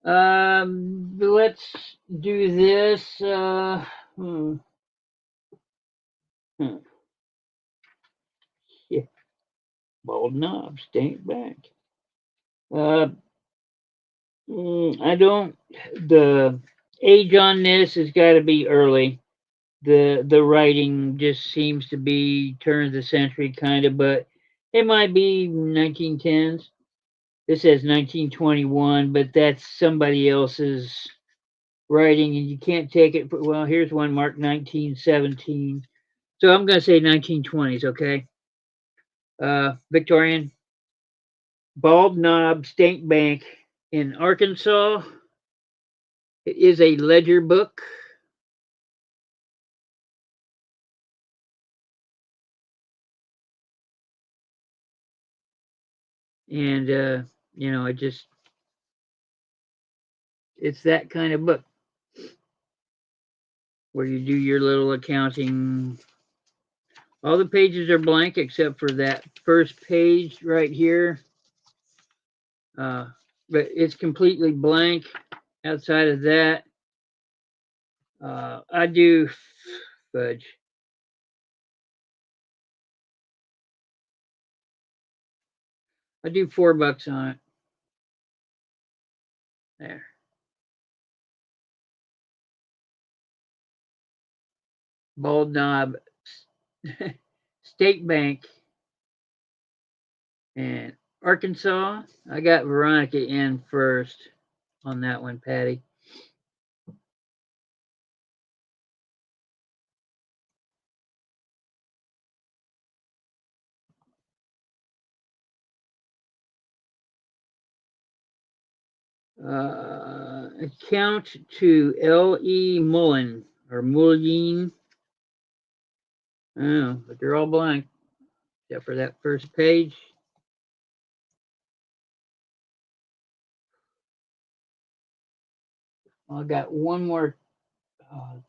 Let's do this. Hmm. Hmm. Yeah. Bald knob, stink back. Uh, I don't. The age on this has got to be early. The writing just seems to be turn of the century kind of, but it might be 1910s. This says 1921, but that's somebody else's writing, and you can't take it. Well, here's one marked 1917, so I'm going to say 1920s. Okay. Victorian. Bald Knob Stink Bank in Arkansas. It is a ledger book. And, it just, it's that kind of book where you do your little accounting. All the pages are blank except for that first page right here. But it's completely blank outside of that. I do fudge. I do $4 on it. There. Bald Knob State Bank and Arkansas. I got Veronica in first on that one, Patty. Account to L.E. Mullen or Mulleen. Oh, but they're all blank except for that first page. I got one more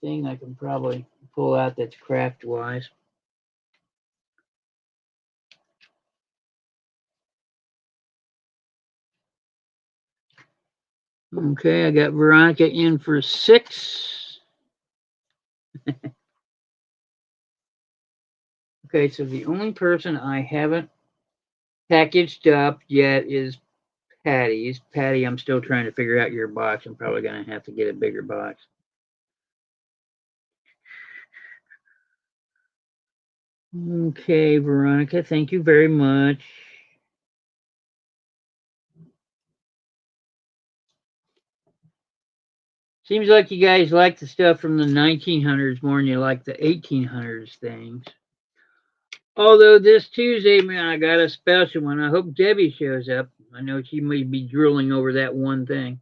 thing I can probably pull out that's craft wise. Okay, I got Veronica in for 6. Okay, so the only person I haven't packaged up yet is Patty's. Patty, I'm still trying to figure out your box. I'm probably going to have to get a bigger box. Okay, Veronica, thank you very much. Seems like you guys like the stuff from the 1900s more than you like the 1800s things. Although this Tuesday, man, I got a special one. I hope Debbie shows up. I know she may be drooling over that one thing.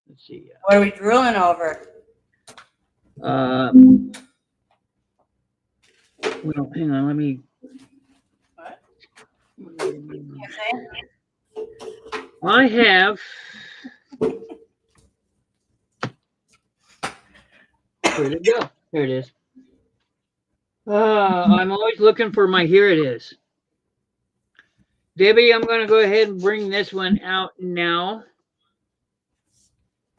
Let's see. What are we drooling over? Well, hang on. Let me. What? I have. Where'd it go? There it is. I'm always looking for my. Here it is. Debbie, I'm going to go ahead and bring this one out now.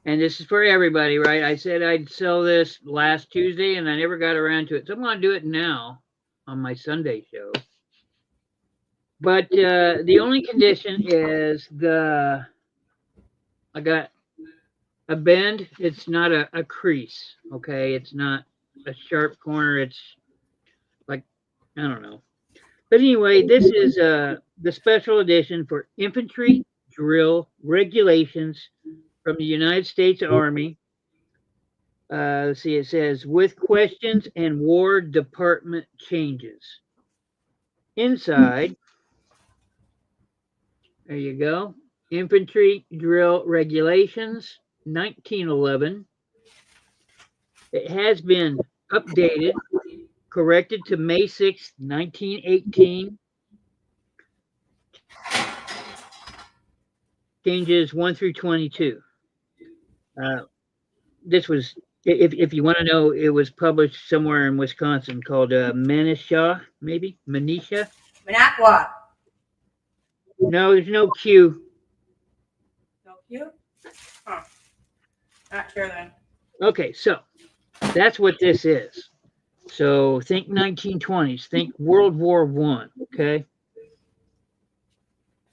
And this is for everybody, right? I said I'd sell this last Tuesday, and I never got around to it. So I'm going to do it now on my Sunday show. But the only condition is I got a bend. It's not a crease, okay? It's not a sharp corner. It's like, I don't know. But anyway, this is the special edition for infantry drill regulations from the United States Army. Let's see, it says with questions and War Department changes. Inside, there you go. Infantry Drill Regulations, 1911. It has been updated, corrected to May 6th, 1918. Changes 1 through 22. Uh, this was, if you want to know, it was published somewhere in Wisconsin called Manisha, maybe? Manisha? Manaqua. No, there's no Q. No Q? Huh. Not sure then. Okay, so that's what this is. So think 1920s, think World War One. Okay,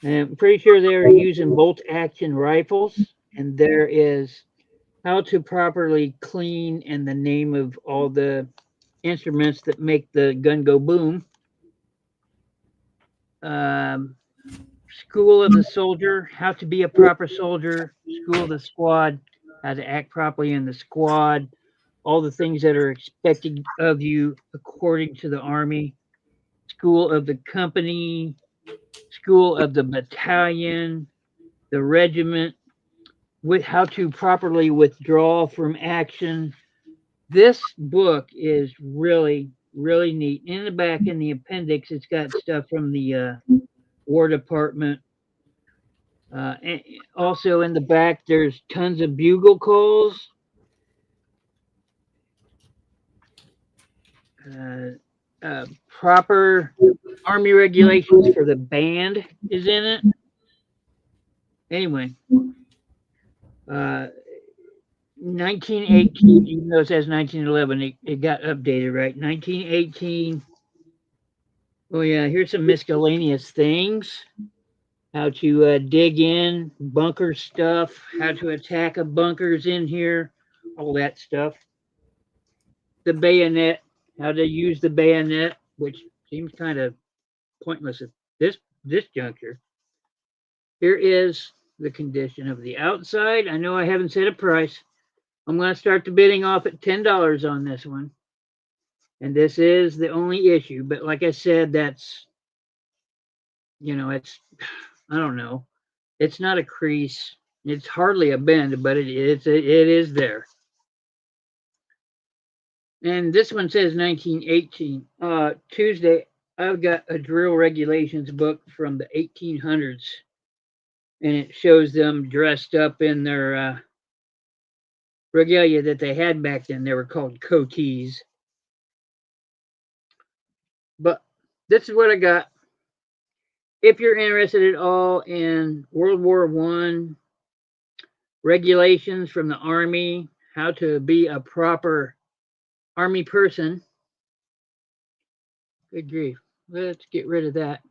and I'm pretty sure they were using bolt action rifles, and there is how to properly clean and the name of all the instruments that make the gun go boom. Um, School of the Soldier, how to be a proper soldier. School of the Squad, how to act properly in the squad. All the things that are expected of you according to the Army. School of the company, school of the battalion, the regiment, with how to properly withdraw from action. This book is really, really neat. In the back, in the appendix, it's got stuff from the War Department. And also in the back, there's tons of bugle calls. Uh, Proper Army regulations for the band is in it. Anyway, uh, 1918, even though it says 1911, it got updated, right? 1918. Oh, yeah, here's some miscellaneous things. How to dig in, bunker stuff, how to attack a bunker's in here, all that stuff. The bayonet, how to use the bayonet, which seems kind of pointless at this juncture. Here is the condition of the outside. I know I haven't set a price. I'm going to start the bidding off at $10 on this one. And this is the only issue. But like I said, that's, it's, I don't know. It's not a crease. It's hardly a bend, but it is there. And this one says 1918. Tuesday, I've got a drill regulations book from the 1800s. And it shows them dressed up in their regalia that they had back then. They were called coatees. But this is what I got. If you're interested at all in World War One regulations from the Army, how to be a proper Army person, good grief. Let's get rid of that.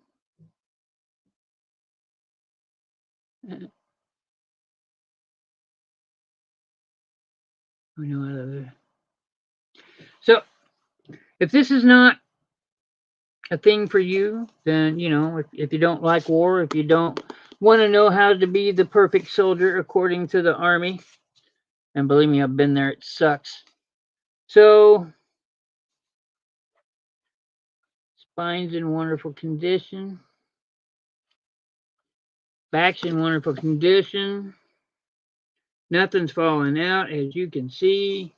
So, if this is not a thing for you, then, if you don't like war, if you don't want to know how to be the perfect soldier according to the Army, and believe me, I've been there, it sucks. So, spine's in wonderful condition. Back's in wonderful condition. Nothing's falling out, as you can see.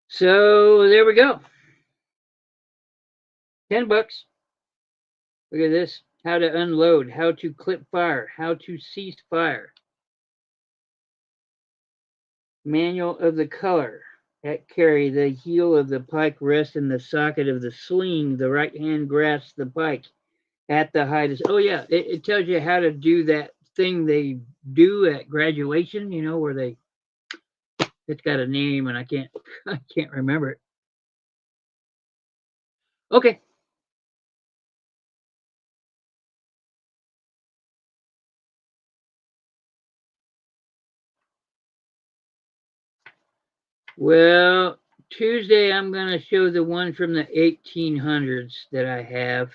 So there we go. $10. Look at this. How to unload, how to clip fire, how to cease fire. Manual of the color. At carry, the heel of the pike rests in the socket of the sling. The right hand grasps the pike at the height. Oh yeah, it tells you how to do that thing they do at graduation. Where it's got a name and I can't remember it. Okay. Well, Tuesday I'm going to show the one from the 1800s that I have.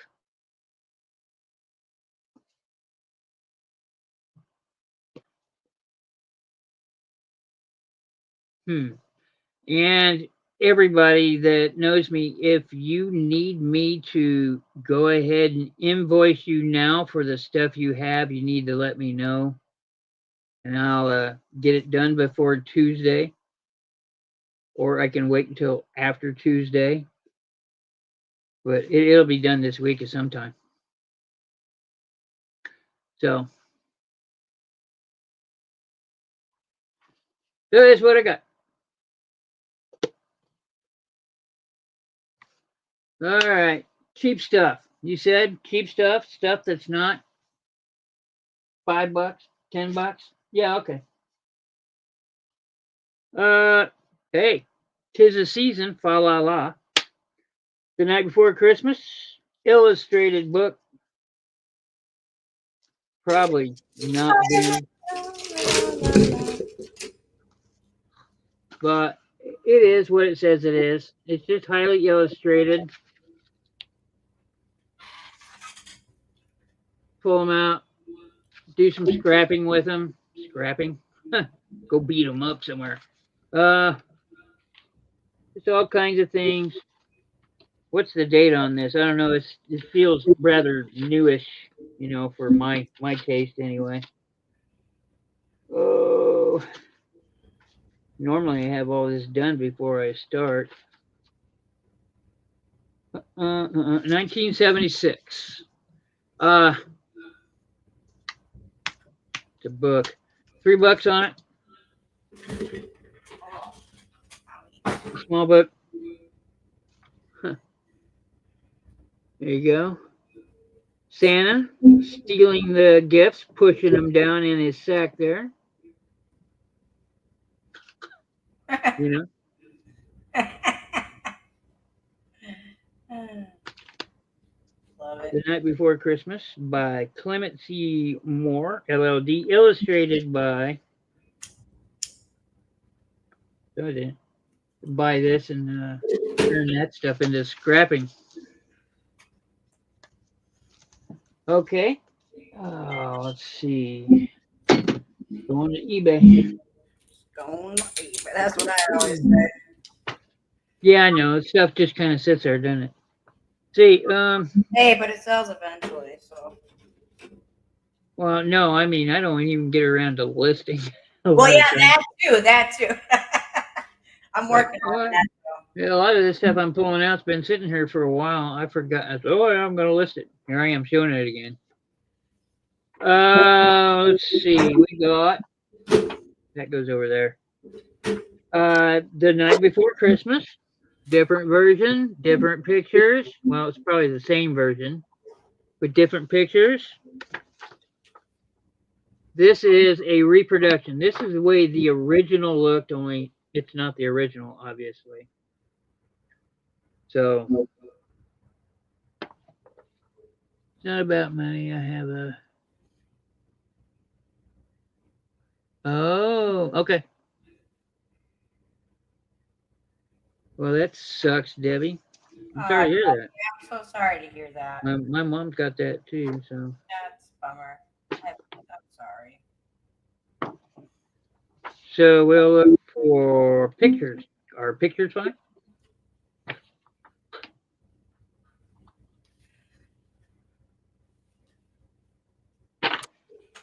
And everybody that knows me, if you need me to go ahead and invoice you now for the stuff you have, you need to let me know, and I'll get it done before Tuesday, or I can wait until after Tuesday. But it'll be done this week at some time. So that's what I got. All right, cheap stuff. You said cheap stuff, stuff that's not $5, $10. Yeah, okay. Uh, hey, 'tis the season, fa la la. The Night Before Christmas, illustrated book, probably not banned, but it is what it says it is. It's just highly illustrated. Pull them out, do some scrapping with them. Scrapping? Go beat them up somewhere. Uh, it's all kinds of things. What's the date on this? I don't know. It feels rather newish, for my taste anyway. Oh, normally I have all this done before I start. 1976. Uh, it's a book. $3 on it. Small book. Huh. There you go. Santa stealing the gifts, pushing them down in his sack there. You know. Love it. The Night Before Christmas by Clement C. Moore, LLD, illustrated by. Oh, I didn't buy this and turn that stuff into scrapping. Okay. Oh, let's see. Going to eBay. Don't see, but that's what I always say. Yeah, I know. Stuff just kind of sits there, doesn't it? See, Hey, but it sells eventually, so. well, no, I mean, I don't even get around to listing a Well, lot yeah, of things. that too. I'm Like, working on what? that. Yeah, a lot of this stuff I'm pulling out's been sitting here for a while. I forgot. I thought, oh, yeah, I'm going to list it. Here I am showing it again. Let's see. We got that goes over there. The Night Before Christmas, different version, different pictures. Well, it's probably the same version with different pictures. This is a reproduction. This is the way the original looked, only it's not the original, obviously. So it's not about money. I have a. Oh, okay. Well, that sucks, Debbie. I'm sorry to hear that. I'm so sorry to hear that. My mom's got that too. So That's a bummer. I'm sorry. we'll look for pictures. Are pictures fine?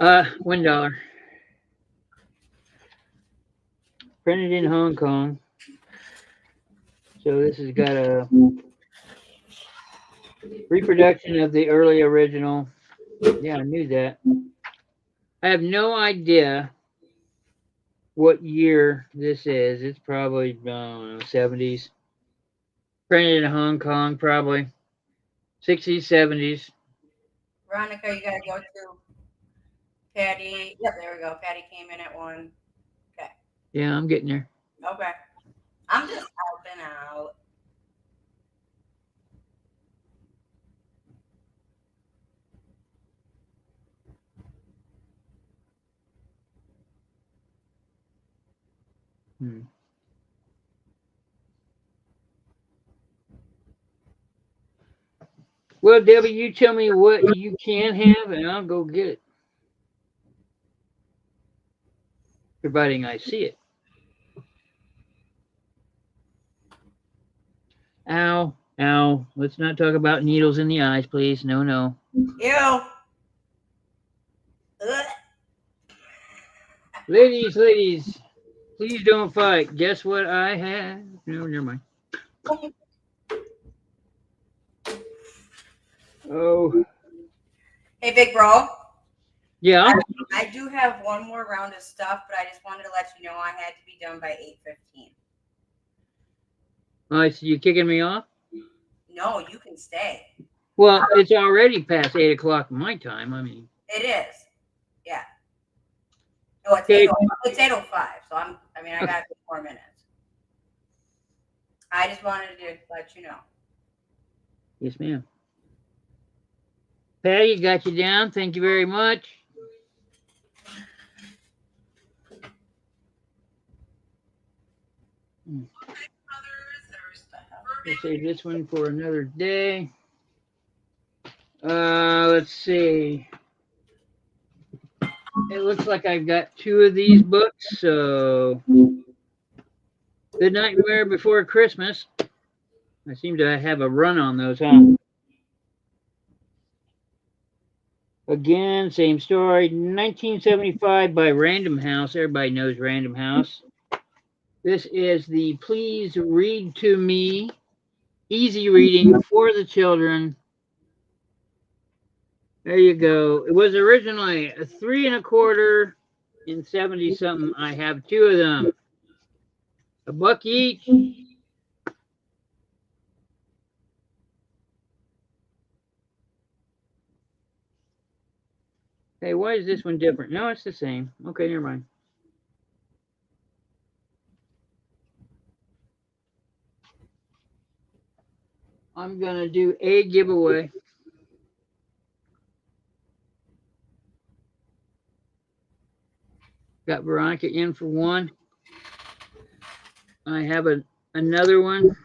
$1. Printed in Hong Kong. So this has got a reproduction of the early original. Yeah, I knew that. I have no idea what year this is. It's probably, I don't know, 70s. Printed in Hong Kong, probably. 60s, 70s. Veronica, you gotta go to Patty. Yep, there we go. Patty came in at 1. Okay. Yeah, I'm getting there. Okay. I'm just helping out. Hmm. Well, Debbie, you tell me what you can have, and I'll go get it. Providing I see it. Ow, ow. Let's not talk about needles in the eyes, please. No, no. Ew. Ugh. Ladies, please don't fight. Guess what I have? No, never mind. Oh, Hey, big bro. yeah. I do have one more round of stuff, but I just wanted to let you know I had to be done by 8:15. I see you kicking me off. No, you can stay. Well, it's already past 8 o'clock my time. I mean, It is. Yeah. No, it's okay. 8:05. So I got a few more minutes. I just wanted to let you know. Yes, ma'am. Patty, got you down. Thank you very much. Let's save this one for another day. Let's see. It looks like I've got two of these books. So, The Nightmare Before Christmas. I seem to have a run on those, huh? Again, same story. 1975 by Random House. Everybody knows Random House. This is the Please Read to Me easy reading for the children. There you go. It was originally a 3 1/4 in 70 something. I have two of them. $1 each. Hey, why is this one different? No, it's the same. Okay, never mind. I'm going to do a giveaway. Got Veronica in for one. I have another one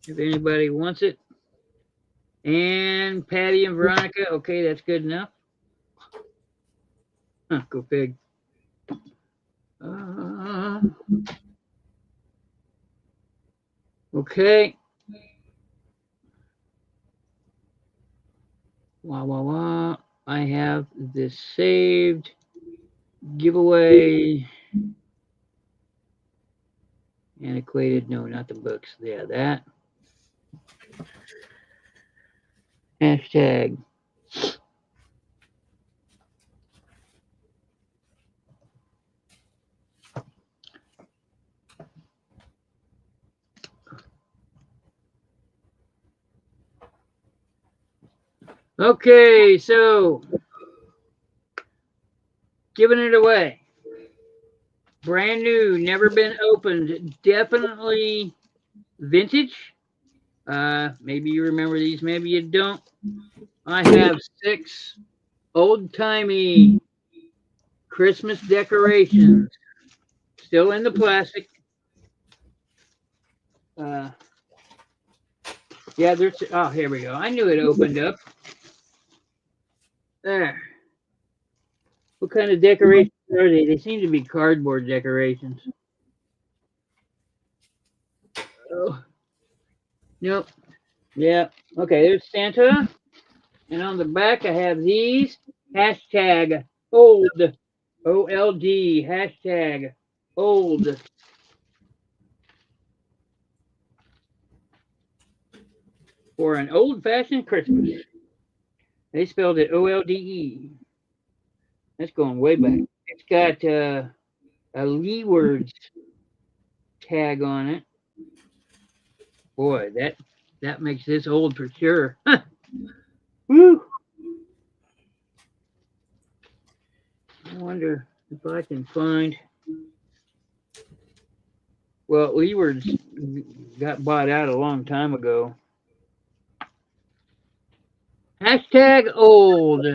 if anybody wants it. And Patty and Veronica. Okay, that's good enough. Huh, go pig. Okay. Wah, wah, wah. I have this saved. Giveaway. Antiquated. No, not the books. Yeah, that. Hashtag. Okay, so giving it away. Brand new, never been opened. Definitely vintage. Maybe you remember these, maybe you don't. I have 6 old timey Christmas decorations. Still in the plastic. Yeah, there's. Oh, here we go. I knew it opened up. There. What kind of decorations are they? They seem to be cardboard decorations. Oh, nope. Yeah. Okay, there's Santa. And on the back, I have these. Hashtag old. OLD. Hashtag old. For an old fashioned Christmas. They spelled it OLDE. That's going way back. It's got a Leewards tag on it. Boy, that makes this old for sure. Woo! I wonder if I can find. Well, Leewards got bought out a long time ago. Hashtag old.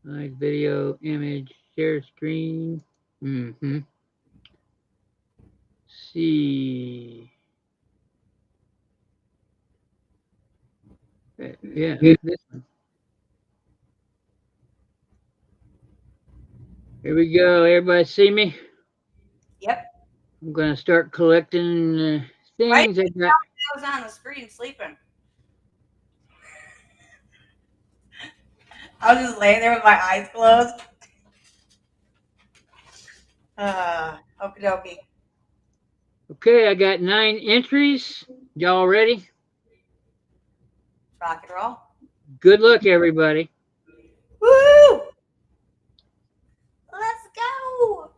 Like video, image, share screen. Mm-hmm. See. Yeah, this one. Here we go. Everybody see me? Yep. I'm gonna start collecting Right things. I now, got. I was on the screen sleeping. I was just laying there with my eyes closed. Okie dokie. Okay, I got 9 entries. Y'all ready? Rock and roll. Good luck, everybody. Woo! Let's go.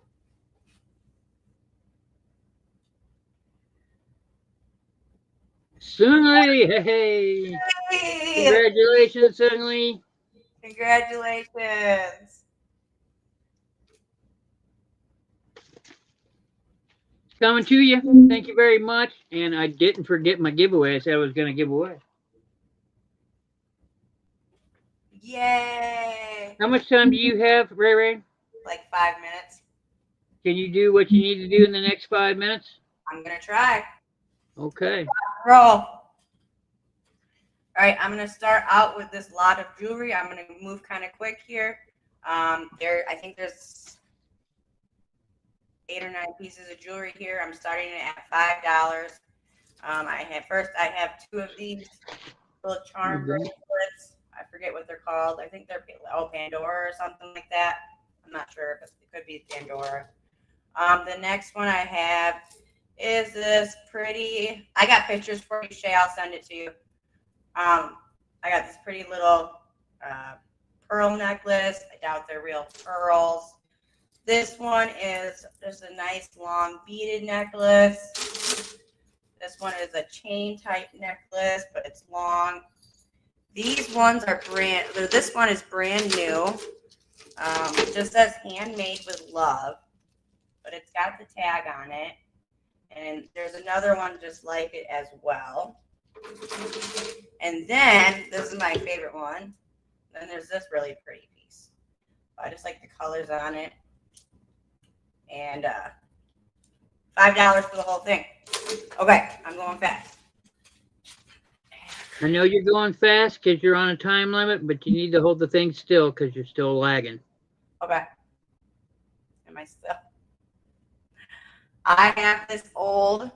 Sunny, hey, Hey! congratulations, Sunny. Congratulations. It's coming to you. Thank you very much. And I didn't forget my giveaway. I said I was going to give away. Yay. How much time do you have, Ray Ray? Like 5 minutes. Can you do what you need to do in the next 5 minutes? I'm going to try. Okay. Roll. All right, I'm going to start out with this lot of jewelry. I'm going to move kind of quick here. I think there's 8 or 9 pieces of jewelry here. I'm starting it at $5. I have 2 of these little charm bracelets. I forget what they're called. I think they're Pandora or something like that. I'm not sure, but it could be Pandora. The next one I have is this pretty. I got pictures for you, Shay. I'll send it to you. I got this pretty little pearl necklace. I doubt they're real pearls. This one is just a nice long beaded necklace. This one is a chain type necklace, but it's long. These ones are this one is brand new. It just says handmade with love, but it's got the tag on it. And there's another one just like it as well. And then this is my favorite one. Then there's this really pretty piece. I just like the colors on it. And $5 for the whole thing. Okay, I'm going fast. I know you're going fast because you're on a time limit, but you need to hold the thing still because you're still lagging. Okay. Am I still? I have this old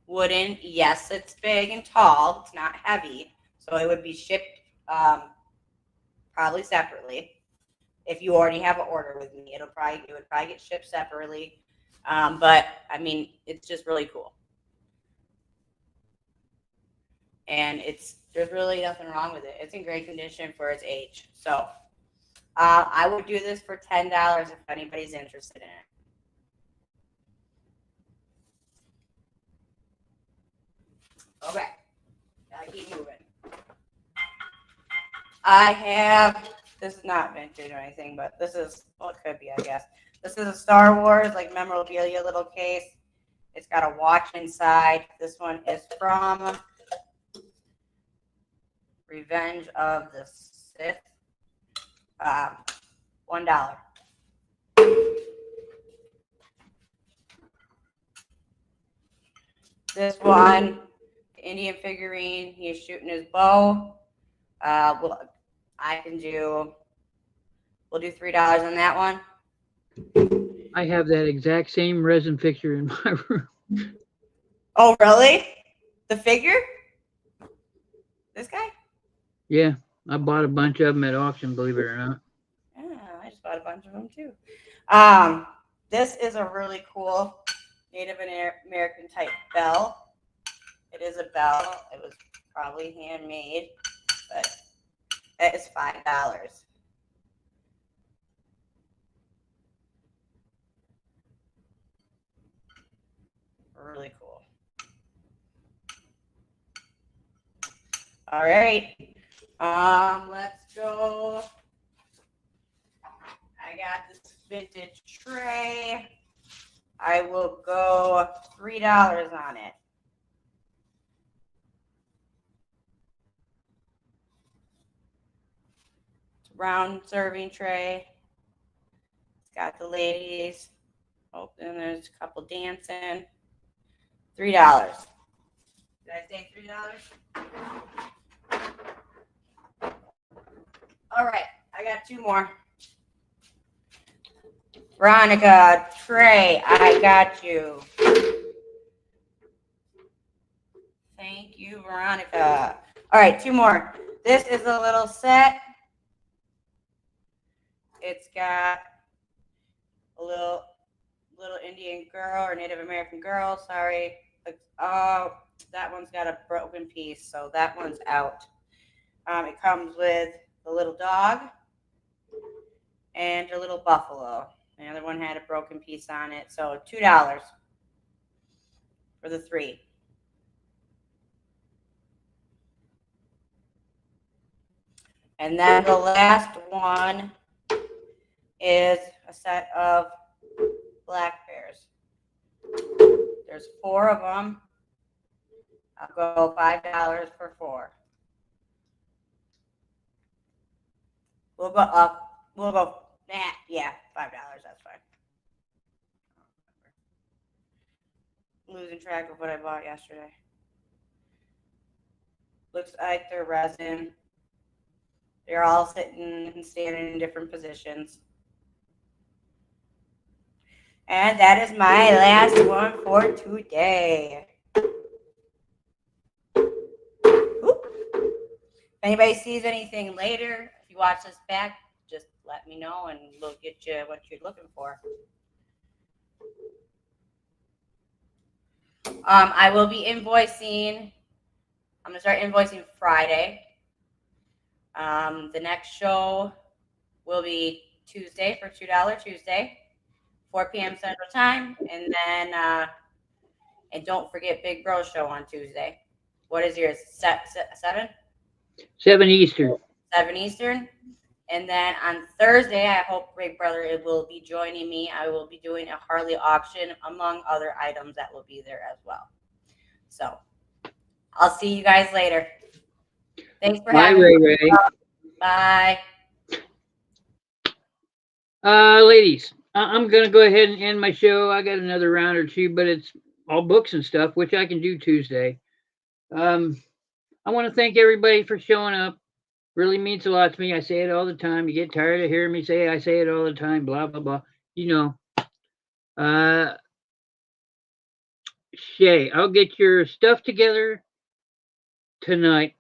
wooden, yes, it's big and tall. It's not heavy. So it would be shipped probably separately. If you already have an order with me, it would probably get shipped separately. But I mean, it's just really cool. And there's really nothing wrong with it. It's in great condition for its age. So I would do this for $10 if anybody's interested in it. Okay, gotta keep moving. I have, this is not vintage or anything, but this is, well, it could be, I guess. This is a Star Wars, like, memorabilia little case. It's got a watch inside. This one is from Revenge of the Sith. $1. This one, the Indian figurine, he's shooting his bow. We'll do $3 on that one. I have that exact same resin fixture in my room. Oh, really? The figure? This guy? Yeah, I bought a bunch of them at auction, believe it or not. Yeah, I just bought a bunch of them too. This is a really cool Native American type bell. It is a bell. It was probably handmade, but it is $5. Really cool. All right. Let's go. I got this vintage tray. I will go $3 on it. It's a round serving tray. It's got the ladies. Oh, and there's a couple dancing. $3. Did I say $3? All right, I got 2 more. Veronica, Trey, I got you. Thank you, Veronica. All right, 2 more. This is a little set. It's got a little Indian girl or Native American girl. Sorry. Oh, that one's got a broken piece, so that one's out. It comes with the little dog and a little buffalo. The other one had a broken piece on it, so $2 for the 3. And then the last one is a set of black bears. There's 4 of them. I'll go $5 for 4. We'll go up. Yeah, $5. That's fine. I'm losing track of what I bought yesterday. Looks like they're resin. They're all sitting and standing in different positions. And that is my last one for today. If anybody sees anything later, if you watch this back, just let me know and we'll get you what you're looking for. I will be invoicing. I'm going to start invoicing Friday. The next show will be Tuesday for $2 Tuesday, 4 p.m. Central Time. And then, and don't forget Big Bro Show on Tuesday. What is yours? 7? 7 Eastern. 7 Eastern. And then on Thursday, I hope Big Brother will be joining me. I will be doing a Harley auction, among other items that will be there as well. So I'll see you guys later. Thanks for having me. Bye. Ladies, I'm going to go ahead and end my show. I got another round or two, but it's all books and stuff, which I can do Tuesday. I want to thank everybody for showing up. Really means a lot to me. I say it all the time. You get tired of hearing me say it. I say it all the time, blah, blah, blah. You know. Shay, I'll get your stuff together tonight.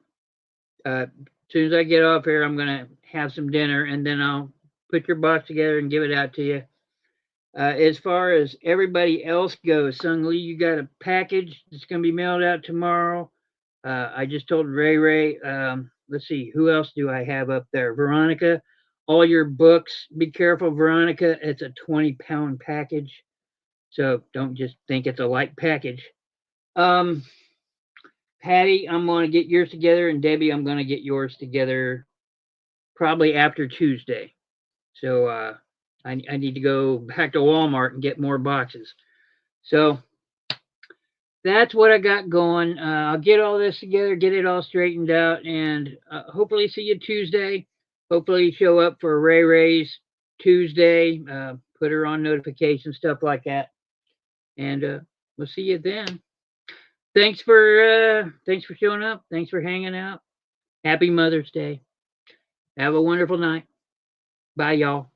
As soon as I get off here, I'm going to have some dinner, and then I'll put your box together and give it out to you. As far as everybody else goes, Sung Lee, you got a package that's going to be mailed out tomorrow. I just told Ray. Let's see, who else do I have up there? Veronica, all your books. Be careful, Veronica. It's a 20-pound package, so don't just think it's a light package. Patty, I'm going to get yours together, and Debbie, I'm going to get yours together probably after Tuesday. So I need to go back to Walmart and get more boxes. So that's what I got going. I'll get all this together, get it all straightened out, and hopefully see you Tuesday. Hopefully show up for Ray's Tuesday. Put her on notifications, stuff like that. And we'll see you then. Thanks for showing up. Thanks for hanging out. Happy Mother's Day. Have a wonderful night. Bye, y'all.